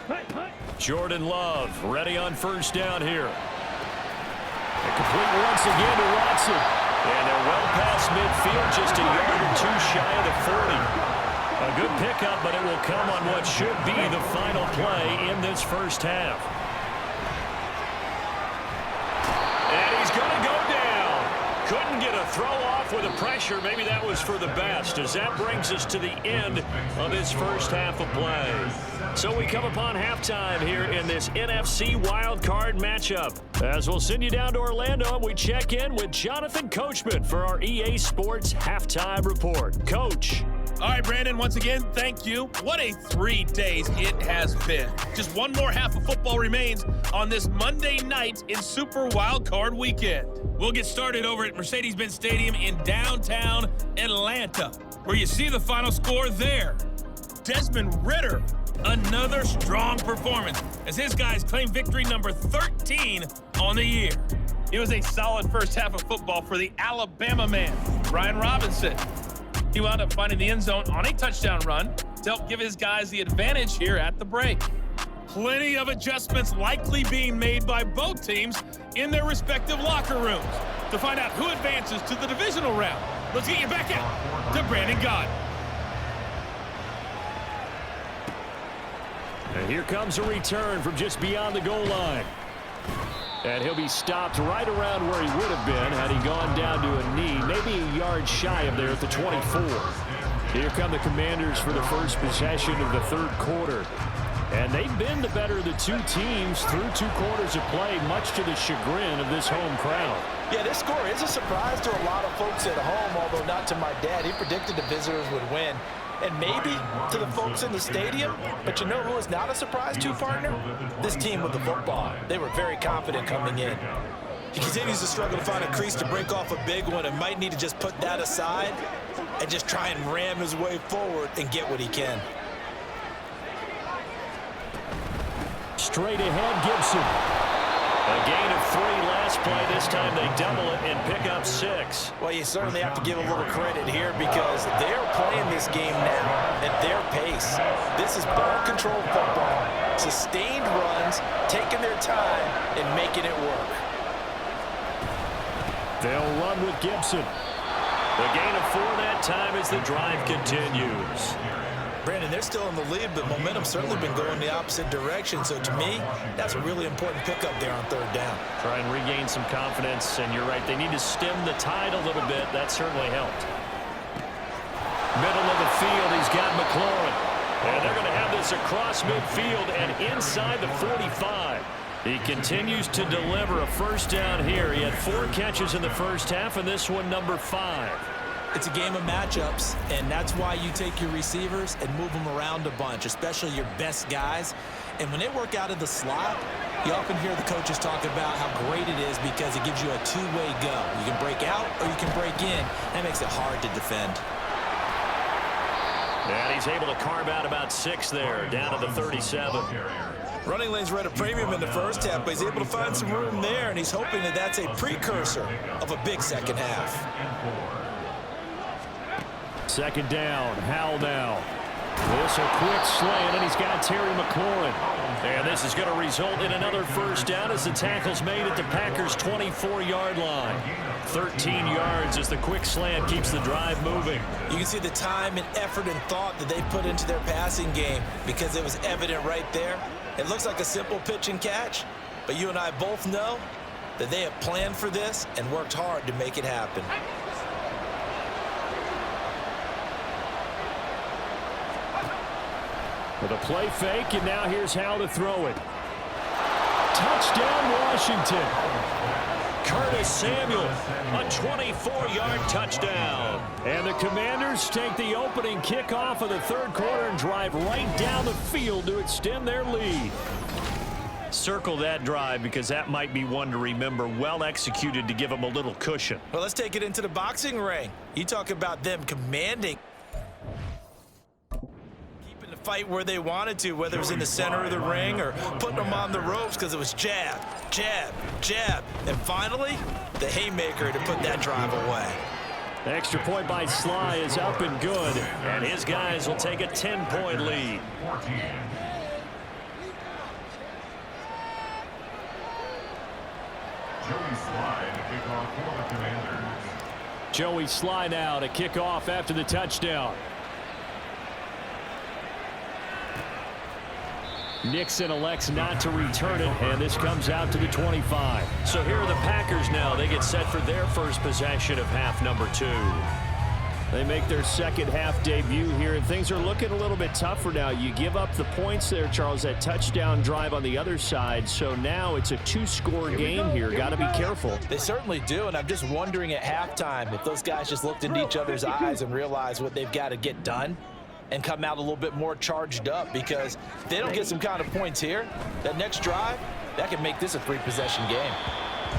Jordan Love ready on first down here. And complete once again to Watson. And they're well past midfield, just a yard or two shy of the 40. A good pickup, but it will come on what should be the final play in this first half. And he's going to go down. Couldn't get a throw off with the pressure. Maybe that was for the best, as that brings us to the end of this first half of play. So we come upon halftime here in this NFC wildcard matchup. As we'll send you down to Orlando, and we check in with Jonathan Coachman for our EA Sports Halftime Report. Coach. All right, Brandon, once again, thank you. What a 3 days it has been. Just one more half of football remains on this Monday night in Super Wildcard Weekend. We'll get started over at Mercedes-Benz Stadium in downtown Atlanta, where you see the final score there. Desmond Ridder, another strong performance as his guys claim victory number 13 on the year. It was a solid first half of football for the Alabama man, Brian Robinson. He wound up finding the end zone on a touchdown run to help give his guys the advantage here at the break. Plenty of adjustments likely being made by both teams in their respective locker rooms to find out who advances to the divisional round. Let's get you back out to Brandon Gott. And here comes a return from just beyond the goal line. And he'll be stopped right around where he would have been had he gone down to a knee, maybe a yard shy of there at the 24. Here come the Commanders for the first possession of the third quarter. And they've been the better of the two teams through 2 quarters of play, much to the chagrin of this home crowd. Yeah, this score is a surprise to a lot of folks at home, although not to my dad. He predicted the visitors would win. And maybe to the folks in the stadium, but you know who is not a surprise to, partner? This team with the football. They were very confident coming in. He continues to struggle to find a crease to break off a big one and might need to just put that aside and just try and ram his way forward and get what he can. Straight ahead, Gibson. A gain of 3 last play. This time they double it and pick up 6. Well, you certainly have to give a little credit here because they're playing this game now at their pace. This is ball control football. Sustained runs, taking their time, and making it work. They'll run with Gibson. The gain of 4 that time as the drive continues. Brandon, they're still in the lead, but momentum's certainly been going the opposite direction. So to me, that's a really important pickup there on third down. Try and regain some confidence, and you're right. They need to stem the tide a little bit. That certainly helped. Middle of the field, he's got McLaurin. And they're going to have this across midfield and inside the 45. He continues to deliver a first down here. He had 4 catches in the first half, and this one number 5. It's a game of matchups, and that's why you take your receivers and move them around a bunch, especially your best guys. And when they work out of the slot, you often hear the coaches talk about how great it is because it gives you a two-way go. You can break out or you can break in. That makes it hard to defend. And he's able to carve out about 6 there, down to the 37. Running lanes were at a premium in the first half, but he's able to find some room there, and he's hoping that that's a precursor of a big second half. Second down, Howell now. This a quick slant, and he's got Terry McLaurin. And this is going to result in another first down as the tackle's made at the Packers' 24-yard line. 13 yards as the quick slant keeps the drive moving. You can see the time and effort and thought that they put into their passing game because it was evident right there. It looks like a simple pitch and catch, but you and I both know that they have planned for this and worked hard to make it happen. With a play fake, and now here's how to throw it. Touchdown, Washington. Curtis Samuel, a 24-yard touchdown. And the Commanders take the opening kickoff of the third quarter and drive right down the field to extend their lead. Circle that drive because that might be one to remember. Well executed to give them a little cushion. Well, let's take it into the boxing ring. You talk about them commanding. Fight where they wanted to, whether it was in the center of the ring or putting them on the ropes because it was jab, jab, jab. And finally, the haymaker to put that drive away. The extra point by Sly is up and good. And his guys will take a 10-point lead. 14. Joey Sly to kick off for the Commanders. Joey Sly now to kick off after the touchdown. Nixon elects not to return it, and this comes out to the 25. So here are the Packers now. They get set for their first possession of half number 2. They make their second half debut here, and things are looking a little bit tougher now. You give up the points there, Charles, that touchdown drive on the other side. So now it's a 2-score game here. Got to be careful. They certainly do, and I'm just wondering at halftime if those guys just looked into each other's eyes and realized what they've got to get done and come out a little bit more charged up, because if they don't get some kind of points here, that next drive, that can make this a 3-possession game.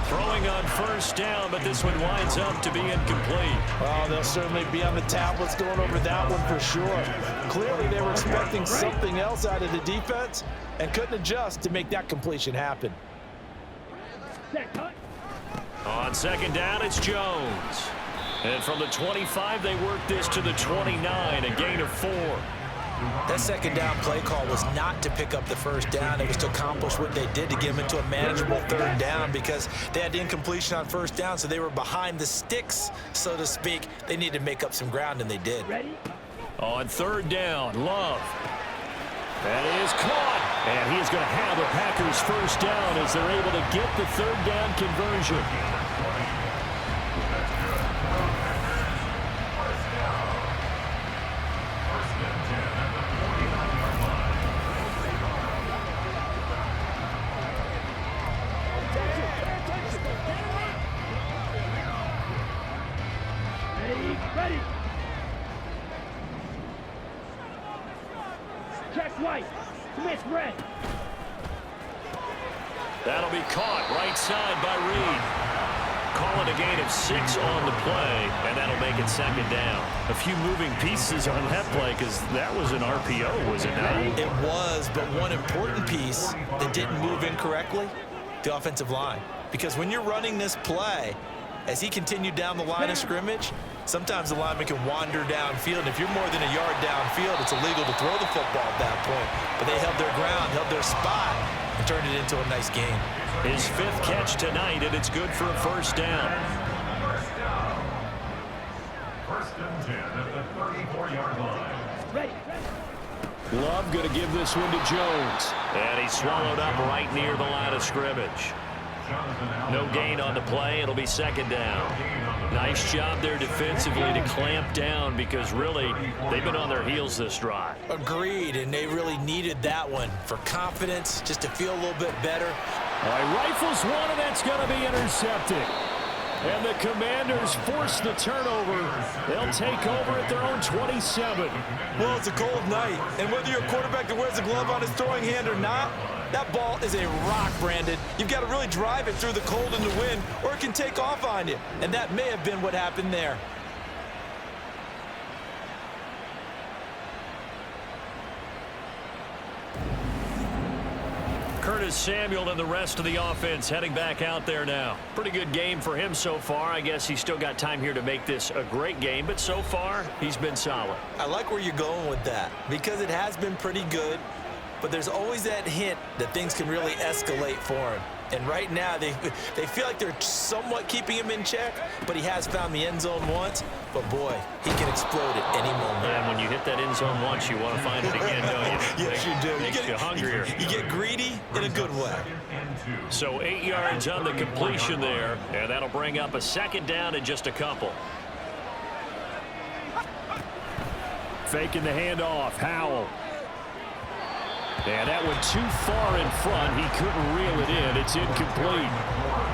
Throwing on first down, but this one winds up to be incomplete. Oh, they'll certainly be on the tablets going over that one for sure. Clearly, they were expecting something else out of the defense and couldn't adjust to make that completion happen. On second down, it's Jones. And from the 25, they work this to the 29, a gain of 4. That second down play call was not to pick up the first down. It was to accomplish what they did to get them into a manageable third down, because they had the incompletion on first down, so they were behind the sticks, so to speak. They needed to make up some ground, and they did. On third down, Love. That is caught. And he is going to have the Packers first down as they're able to get the third down conversion. Ready. Check white. Smith red. That'll be caught right side by Reed. Call it a gain of 6 on the play, and that'll make it second down. A few moving pieces on that play, because that was an RPO, was it not? It was, but one important piece that didn't move incorrectly, the offensive line. Because when you're running this play, as he continued down the line of scrimmage, sometimes the lineman can wander downfield. And if you're more than a yard downfield, it's illegal to throw the football at that point. But they held their ground, held their spot, and turned it into a nice game. His 5th catch tonight, and it's good for a first down. First and 10 at the 34-yard line. Ready. Love going to give this one to Jones. And he's swallowed up right near the line of scrimmage. No gain on the play. It'll be second down. Nice job there defensively to clamp down because really they've been on their heels this drive. Agreed, and they really needed that one for confidence, just to feel a little bit better. All right, rifles one, and that's going to be intercepted. And the Commanders force the turnover. They'll take over at their own 27. Well, it's a cold night, and whether you're a quarterback that wears a glove on his throwing hand or not, that ball is a rock, Brandon. You've got to really drive it through the cold and the wind, or it can take off on you. And that may have been what happened there. Curtis Samuel and the rest of the offense heading back out there now. Pretty good game for him so far. I guess he's still got time here to make this a great game, but so far he's been solid. I like where you're going with that because it has been pretty good, but there's always that hint that things can really escalate for him. And right now, they feel like they're somewhat keeping him in check, but he has found the end zone once. But, boy, he can explode at any moment. And when you hit that end zone once, you want to find it again, don't you? Yes, you do. Makes you hungrier. You get greedy in a good way. So 8 yards on the completion there, and that'll bring up a second down in just a couple. Faking the handoff. Howell. And that went too far in front. He couldn't reel it in. It's incomplete.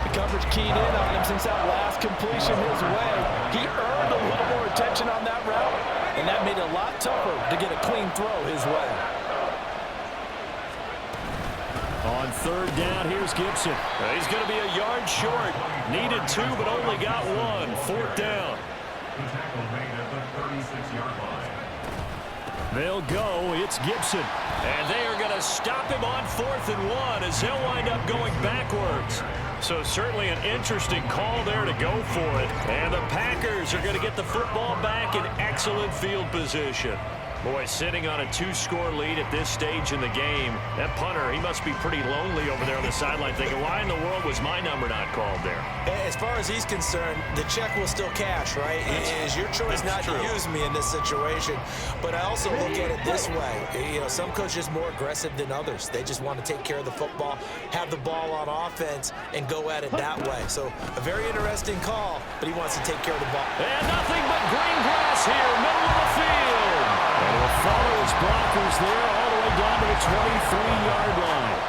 The coverage keyed in on him since that last completion his way. He earned a little more attention on that route, and that made it a lot tougher to get a clean throw his way. On third down, here's Gibson. He's going to be a yard short. Needed two, but only got one. Fourth down. The tackle made at the 36-yard line. They'll go. It's Gibson. And they are going to stop him on 4th and 1 as he'll wind up going backwards. So certainly an interesting call there to go for it. And the Packers are going to get the football back in excellent field position. Boy, sitting on a 2-score lead at this stage in the game, that punter, he must be pretty lonely over there on the sideline thinking, why in the world was my number not called there? As far as he's concerned, the check will still cash, right? It is your choice not to use me in this situation. But I also look at it this way. You know, some coaches are more aggressive than others. They just want to take care of the football, have the ball on offense, and go at it that way. So a very interesting call, but he wants to take care of the ball. And nothing but green grass here, middle of the field. And he'll follow his blockers there all the way down to the 23-yard line.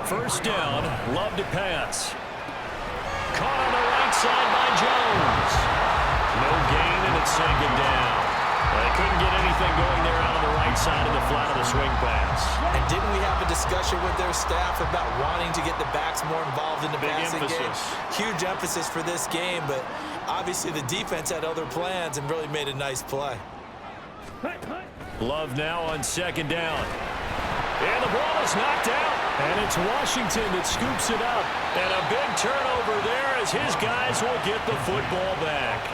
First down, Love to pass. Caught on the right side by Jones. No gain, and it's second down. They couldn't get anything going there out on the right side of the flat of the swing pass. And didn't we have a discussion with their staff about wanting to get the backs more involved in the passing game? Huge emphasis for this game, but obviously the defense had other plans and really made a nice play. Love now on second down. And the ball is knocked out. And it's Washington that scoops it up. And a big turnover there as his guys will get the football back.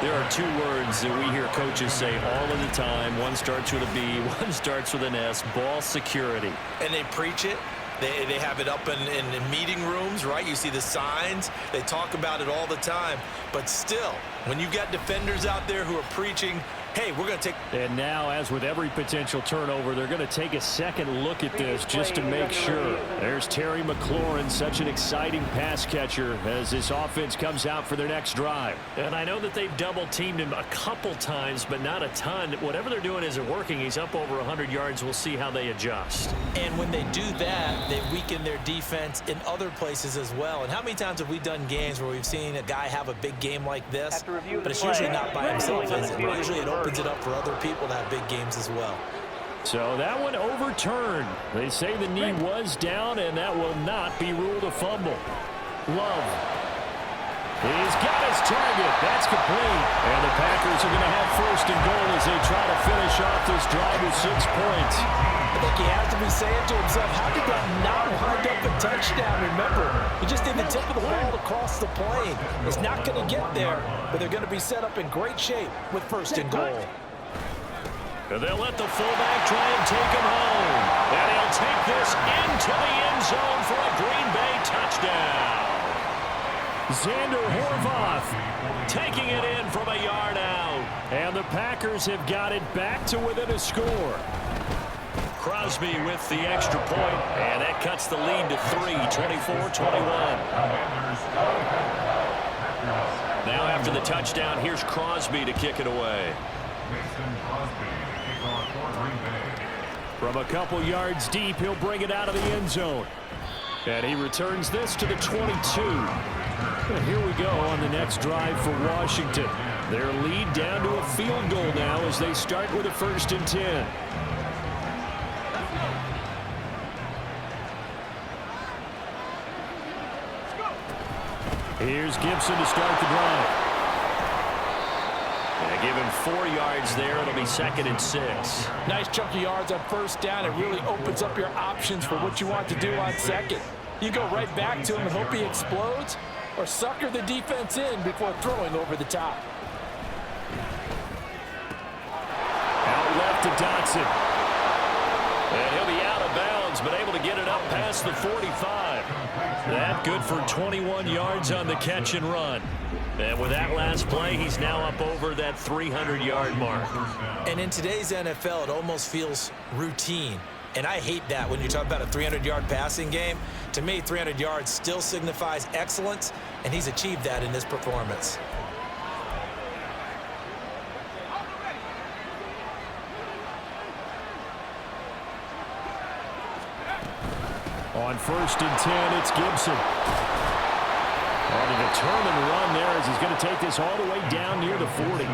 There are two words that we hear coaches say all of the time. One starts with a B, one starts with an S, ball security. And they preach it. They have it up in meeting rooms, right? You see the signs. They talk about it all the time. But still, when you got defenders out there who are preaching, hey, we're going to take... And now, as with every potential turnover, they're going to take a second look at this just to make sure. There's Terry McLaurin, such an exciting pass catcher as this offense comes out for their next drive. And I know that they've double-teamed him a couple times, but not a ton. Whatever they're doing isn't working. He's up over 100 yards. We'll see how they adjust. And when they do that, they weaken their defense in other places as well. And how many times have we done games where we've seen a guy have a big game like this, but it's usually not by himself, is it? Usually it opens it up for other people to have big games as well. So that one overturned. They say the knee was down, and that will not be ruled a fumble. Love. He's got his target. That's complete. And the Packers are going to have first and goal as they try to finish off this drive with 6 points. I think he has to be saying to himself, how did that not wind up a touchdown? Remember, he just did the tip of the ball across the plane. It's not going to get there, but they're going to be set up in great shape with first and goal. And they'll let the fullback try and take him home. And he'll take this into the end zone for a Green Bay touchdown. Xander Horvath taking it in from a yard out. And the Packers have got it back to within a score. Crosby with the extra point, and that cuts the lead to 3, 24-21. Now after the touchdown, here's Crosby to kick it away. From a couple yards deep, he'll bring it out of the end zone. And he returns this to the 22. And here we go on the next drive for Washington. Their lead down to a field goal now as they start with a 1st and 10. Here's Gibson to start the drive. And give him 4 yards there. It'll be 2nd and 6. Nice chunk of yards on 1st down. It really opens up your options for what you want to do on 2nd. You go right back to him and hope he explodes, or sucker the defense in before throwing over the top. Out left to Dotson. And he'll be out of bounds, but able to get it up past the 45. That good for 21 yards on the catch and run. And with that last play, he's now up over that 300-yard mark. And in today's NFL, it almost feels routine. And I hate that when you talk about a 300-yard passing game. To me, 300 yards still signifies excellence, and he's achieved that in this performance. On 1st and 10, it's Gibson. On a determined run there as he's going to take this all the way down near the 40.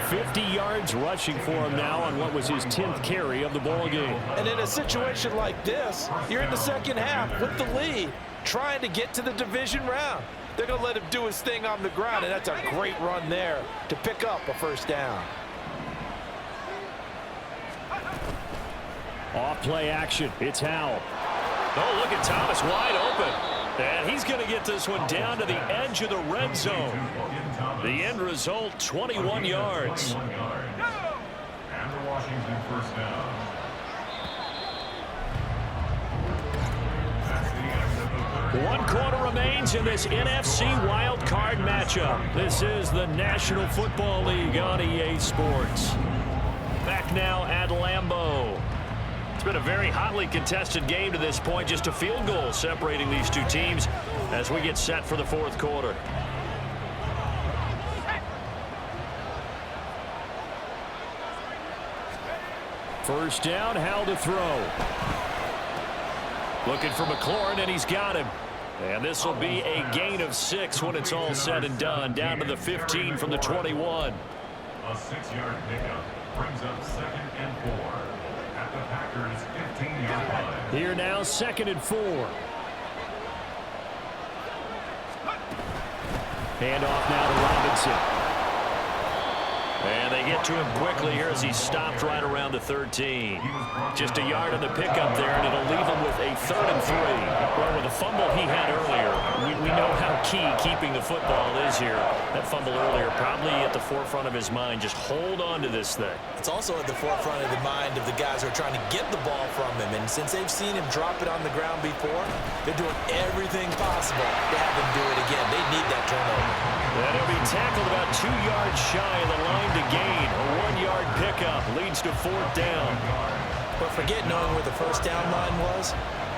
50 yards rushing for him now on what was his 10th carry of the ball game. And in a situation like this, you're in the 2nd half with the lead, trying to get to the division round. They're going to let him do his thing on the ground, and that's a great run there to pick up a 1st down. Off play action. It's Howell. Oh, look at Thomas wide open. And he's going to get this one down to the edge of the red zone. The end result, 21 yards. And the Washington 1st down. That's the end of the 3rd. 1 quarter remains in this NFC wild card matchup. This is the National Football League on EA Sports. Back now at Lambeau. It's been a very hotly contested game to this point. Just a field goal separating these two teams as we get set for the 4th quarter. First down, Howell to throw. Looking for McLaurin, and he's got him. And this will be a gain of 6 when it's all said and done. Down to the 15 from the 21. A 6-yard pickup brings up 2nd and 4 at the Packers' 15-yard line. Here now, 2nd and 4. Hand off now to Robinson. And they get to him quickly here as he's stopped right around the 13. Just a yard on the pickup there, and it'll leave him with a 3rd and 3. Well, with the fumble he had earlier, we know how key keeping the football is here. That fumble earlier probably at the forefront of his mind. Just hold on to this thing. It's also at the forefront of the mind of the guys who are trying to get the ball from him. And since they've seen him drop it on the ground before, they're doing everything possible to have him do it again. They need that turnover. And he'll be tackled about 2 yards shy of the line to gain. A 1-yard pickup leads to 4th down. But forget knowing where the 1st down line was.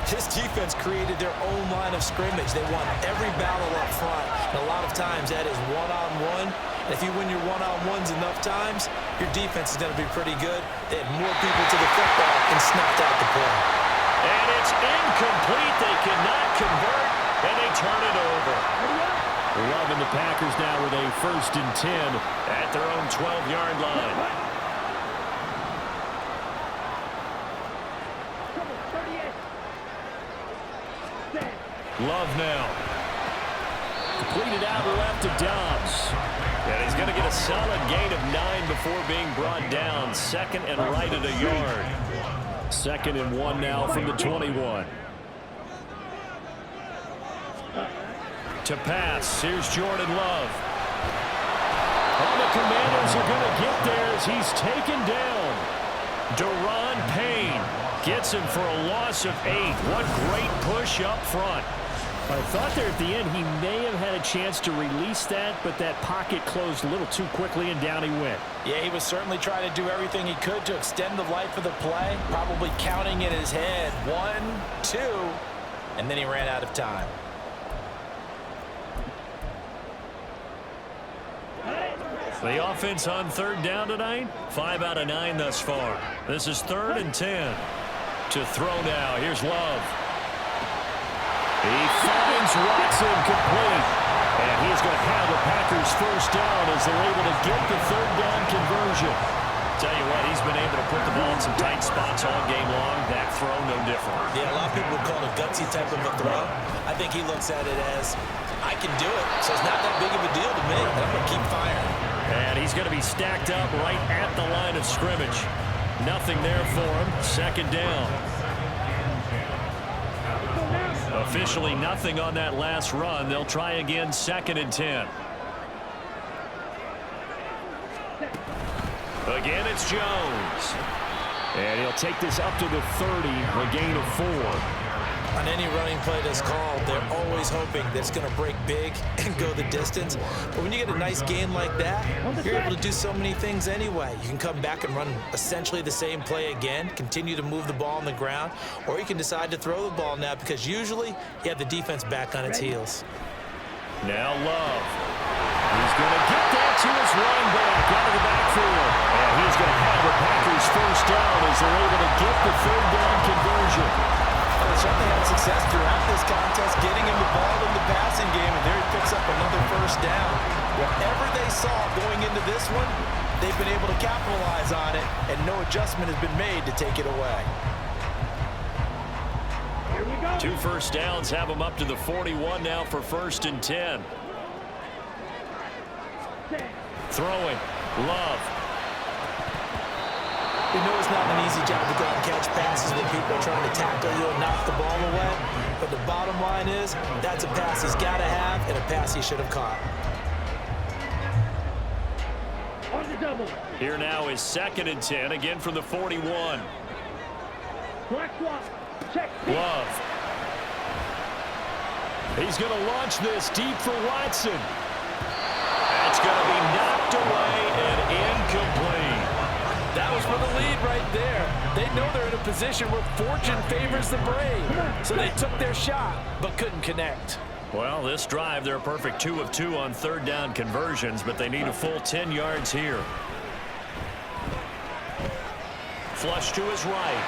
This defense created their own line of scrimmage. They won every battle up front. And a lot of times that is one-on-one. And if you win your one-on-ones enough times, your defense is going to be pretty good. They had more people to the football and snuffed out the play. And it's incomplete. They cannot convert, and they turn it over. Loving the Packers now with a 1st and 10 at their own 12-yard line. Love now. Completed out left to Dobbs. And he's going to get a solid gain of 9 before being brought down. 2nd and right at a yard. 2nd and 1 now from the 21. To pass, here's Jordan Love. And the Commanders are going to get there as he's taken down. Deron Payne gets him for a loss of 8. What great push up front. I thought there at the end he may have had a chance to release that, but that pocket closed a little too quickly, and down he went. Yeah, he was certainly trying to do everything he could to extend the life of the play, probably counting in his head 1, 2, and then he ran out of time. The offense on third down tonight, 5 out of 9 thus far. This is 3rd and 10. To throw now, here's Love. He finds Watson complete. And he's going to have the Packers first down as they're able to get the third down conversion. Tell you what, he's been able to put the ball in some tight spots all game long. That throw, no different. Yeah, a lot of people call it a gutsy type of a throw. I think he looks at it as, I can do it, so it's not that big of a deal to me. I'm going to keep firing. And he's going to be stacked up right at the line of scrimmage. Nothing there for him. 2nd down. Officially nothing on that last run. They'll try again, 2nd and 10. Again, it's Jones. And he'll take this up to the 30, a gain of 4. On any running play that's called, they're always hoping that it's going to break big and go the distance. But when you get a nice gain like that, you're able to do so many things anyway. You can come back and run essentially the same play again, continue to move the ball on the ground, or you can decide to throw the ball now because usually you have the defense back on its heels. Now Love. He's going to get that to his running back out of the backfield. And he's going to have the Packers first down as they're able to get the third down conversion. They certainly had success throughout this contest, getting him the ball in the passing game, and there he picks up another first down. Whatever they saw going into this one, they've been able to capitalize on it, and no adjustment has been made to take it away. Here we go. 2 first downs have him up to the 41 now for 1st and 10. Throwing. Love. We know it's not an easy job to go and catch passes when people are trying to tackle you and knock the ball away. But the bottom line is, that's a pass he's got to have and a pass he should have caught. On the double. Here now is 2nd and 10, again from the 41. Black swap. Check. Love. He's going to launch this deep for Watson. That's going to be knocked away and incomplete. That was for the lead right there. They know they're in a position where fortune favors the brave. So they took their shot, but couldn't connect. Well, this drive, they're a perfect 2 of 2 on third down conversions, but they need a full 10 yards here. Flush to his right.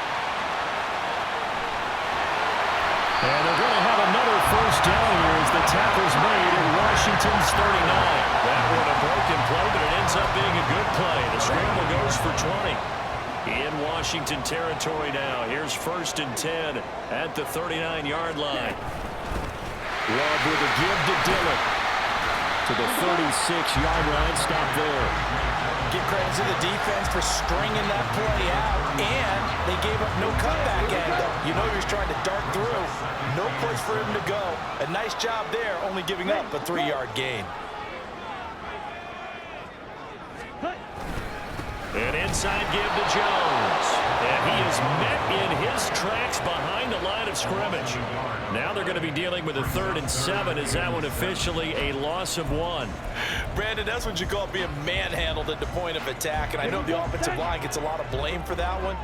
And they're going to have another first down here as the tackle's made at Washington's 39. That one a broken play, but it ends up being a good play. The scramble goes for 20. In Washington territory now. Here's 1st and 10 at the 39-yard line. Love with a give to Dillon. To the 36-yard line. Stop there. Give credit to the defense for stringing that play out, and they gave up no cutback angle. You know you're trying to dart through. No place for him to go. A nice job there, only giving up a 3-yard gain. An inside give to Jones. And he is met in his tracks behind the line of scrimmage. Now they're going to be dealing with a 3rd and 7. Is that one officially a loss of 1? Brandon, that's what you call being manhandled at the point of attack, and I know the offensive line gets a lot of blame for that one.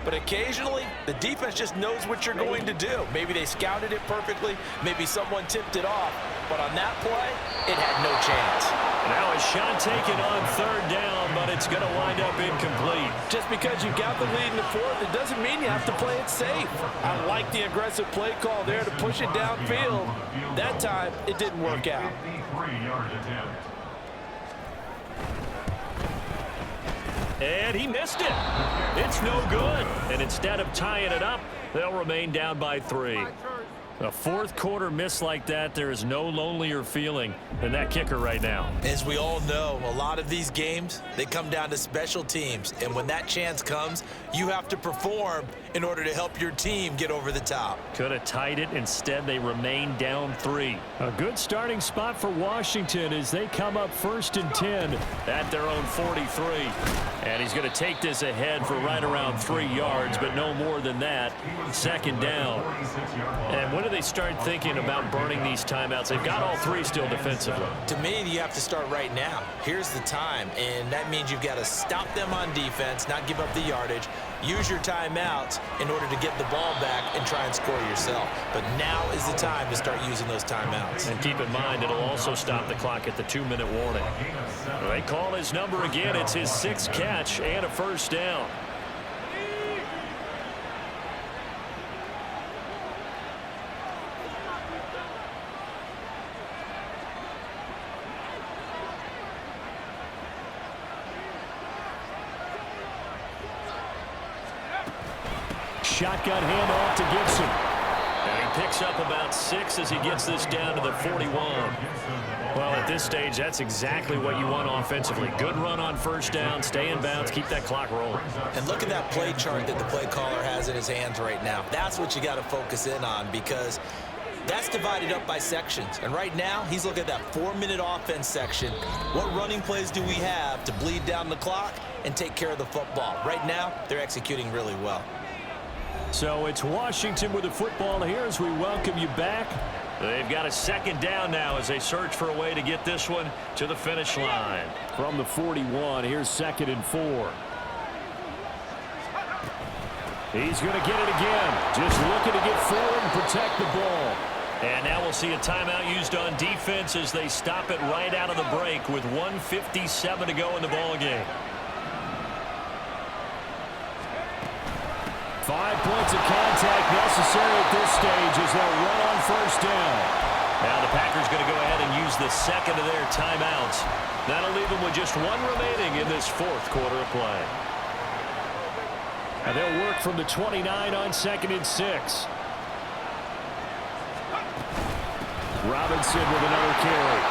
But occasionally, the defense just knows what you're going to do. Maybe they scouted it perfectly. Maybe someone tipped it off. But on that play, it had no chance. Now a shot taken on 3rd down, but it's going to wind up incomplete. Just because you've got the lead in the 4th, it doesn't mean you have to play it safe. I like the aggressive play call there to push it downfield. That time, it didn't work out. 53-yard attempt. And he missed it. It's no good. And instead of tying it up, they'll remain down by 3. A 4th quarter miss like that, there is no lonelier feeling than that kicker right now. As we all know, a lot of these games, they come down to special teams. And when that chance comes, you have to perform in order to help your team get over the top. Could have tied it. Instead, they remain down 3. A good starting spot for Washington as they come up 1st and 10 at their own 43. And he's going to take this ahead for right around 3 yards, but no more than that. 2nd down. And when do they start thinking about burning these timeouts? They've got all three still defensively. To me, you have to start right now. Here's the time, and that means you've got to stop them on defense, not give up the yardage, use your timeouts in order to get the ball back and try and score yourself. But now is the time to start using those timeouts. And keep in mind, it'll also stop the clock at the 2-minute warning. They call his number again. It's his 6th catch and a first down. Shotgun handoff to Gibson. And he picks up about 6 as he gets this down to the 41. Well, at this stage, that's exactly what you want offensively. Good run on first down, stay in bounds, keep that clock rolling. And look at that play chart that the play caller has in his hands right now. That's what you got to focus in on, because that's divided up by sections. And right now, he's looking at that 4-minute offense section. What running plays do we have to bleed down the clock and take care of the football? Right now, they're executing really well. So it's Washington with the football here as we welcome you back. They've got a 2nd down now as they search for a way to get this one to the finish line. From the 41, here's 2nd and 4. He's going to get it again. Just looking to get forward and protect the ball. And now we'll see a timeout used on defense as they stop it right out of the break with 1:57 to go in the ball game. 5 points of contact necessary at this stage as they'll run on first down. Now the Packers going to go ahead and use the 2nd of their timeouts. That'll leave them with just 1 remaining in this 4th quarter of play. And they'll work from the 29 on 2nd and 6. Robinson with another carry.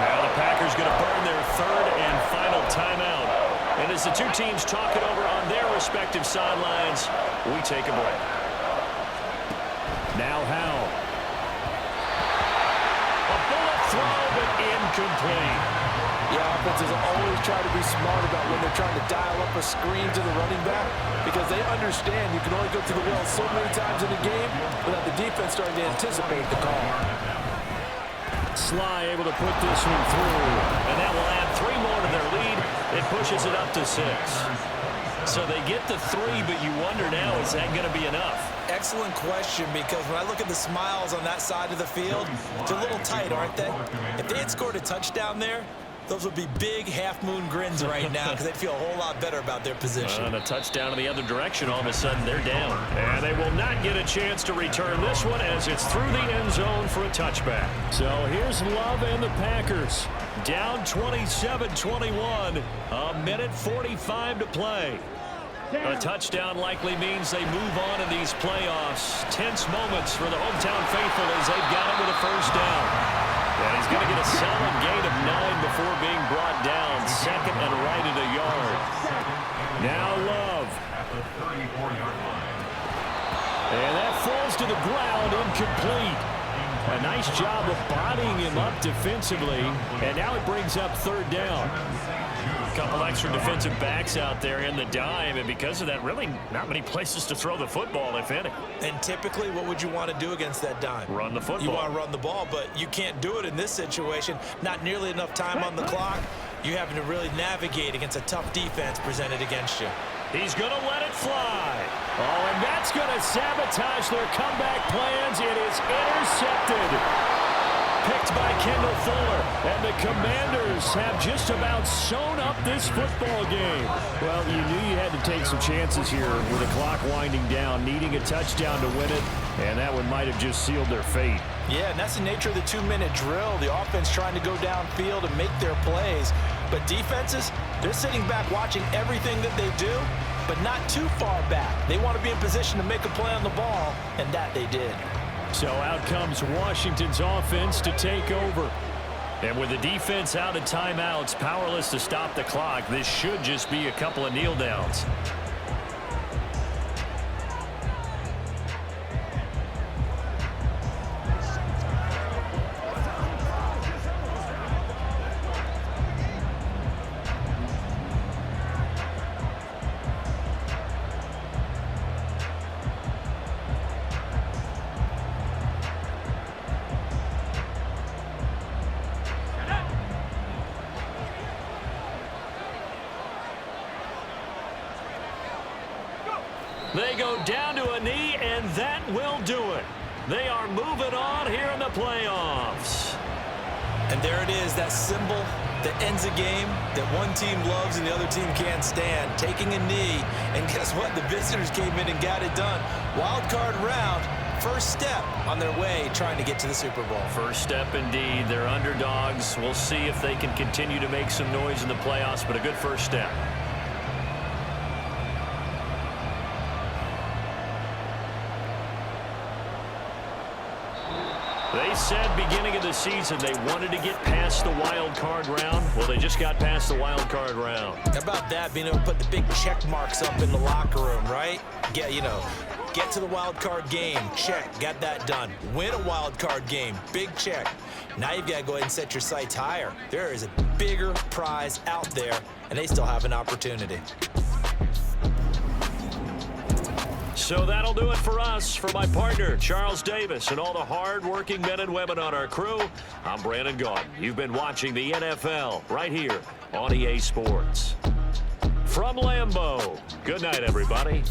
Now the Packers going to burn their 3rd and final timeout. And as the two teams talk it over on their respective sidelines, we take a break. Now Howell. A bullet throw, but incomplete. Yeah, offenses always try to be smart about when they're trying to dial up a screen to the running back, because they understand you can only go through the well so many times in the game without the defense starting to anticipate the call. Sly able to put this one through. And that will add 3 more to their lead. It pushes it up to 6. So they get the 3, but you wonder now, is that going to be enough? Excellent question, because when I look at the smiles on that side of the field, they're a little tight, aren't they? If they had scored a touchdown there, those would be big half-moon grins right now, because they'd feel a whole lot better about their position. And a touchdown in the other direction, all of a sudden they're down. And they will not get a chance to return this one as it's through the end zone for a touchback. So here's Love and the Packers. Down 27-21, a minute 45 to play. A touchdown likely means they move on in these playoffs. Tense moments for the hometown faithful as they've got it with a first down. And he's going to get a solid gain of 9 before being brought down. 2nd and right at a yard. Now Love. At the 34-yard line. And that falls to the ground, incomplete. A nice job of bodying him up defensively. And now it brings up 3rd down. A couple extra defensive backs out there in the dime, and because of that, really not many places to throw the football, if any. And typically, what would you want to do against that dime? Run the football. You want to run the ball, but you can't do it in this situation. Not nearly enough time on the clock. You're having to really navigate against a tough defense presented against you. He's going to let it fly. Oh, and that's going to sabotage their comeback plans. It is intercepted. Picked by Kendall Fuller, and the Commanders have just about sewn up this football game. Well, you knew you had to take some chances here with the clock winding down, needing a touchdown to win it, and that one might have just sealed their fate. Yeah, and that's the nature of the 2-minute drill. The offense trying to go downfield and make their plays. But defenses, they're sitting back watching everything that they do, but not too far back. They want to be in position to make a play on the ball, and that they did. So out comes Washington's offense to take over. And with the defense out of timeouts, powerless to stop the clock, this should just be a couple of kneel downs. They go down to a knee, and that will do it. They are moving on here in the playoffs. And there it is, that symbol that ends a game that one team loves and the other team can't stand, taking a knee. And guess what? The visitors came in and got it done. Wild card round, first step on their way trying to get to the Super Bowl. First step indeed. They're underdogs. We'll see if they can continue to make some noise in the playoffs, but a good first step. They said beginning of the season they wanted to get past the wild card round. Well, they just got past the wild card round. How about that, being able to put the big check marks up in the locker room, right? Get to the wild card game, check, got that done. Win a wild card game, big check. Now you've got to go ahead and set your sights higher. There is a bigger prize out there, and they still have an opportunity. So that'll do it for us. For my partner, Charles Davis, and all the hard-working men and women on our crew, I'm Brandon Gaudin. You've been watching the NFL right here on EA Sports. From Lambeau, good night, everybody.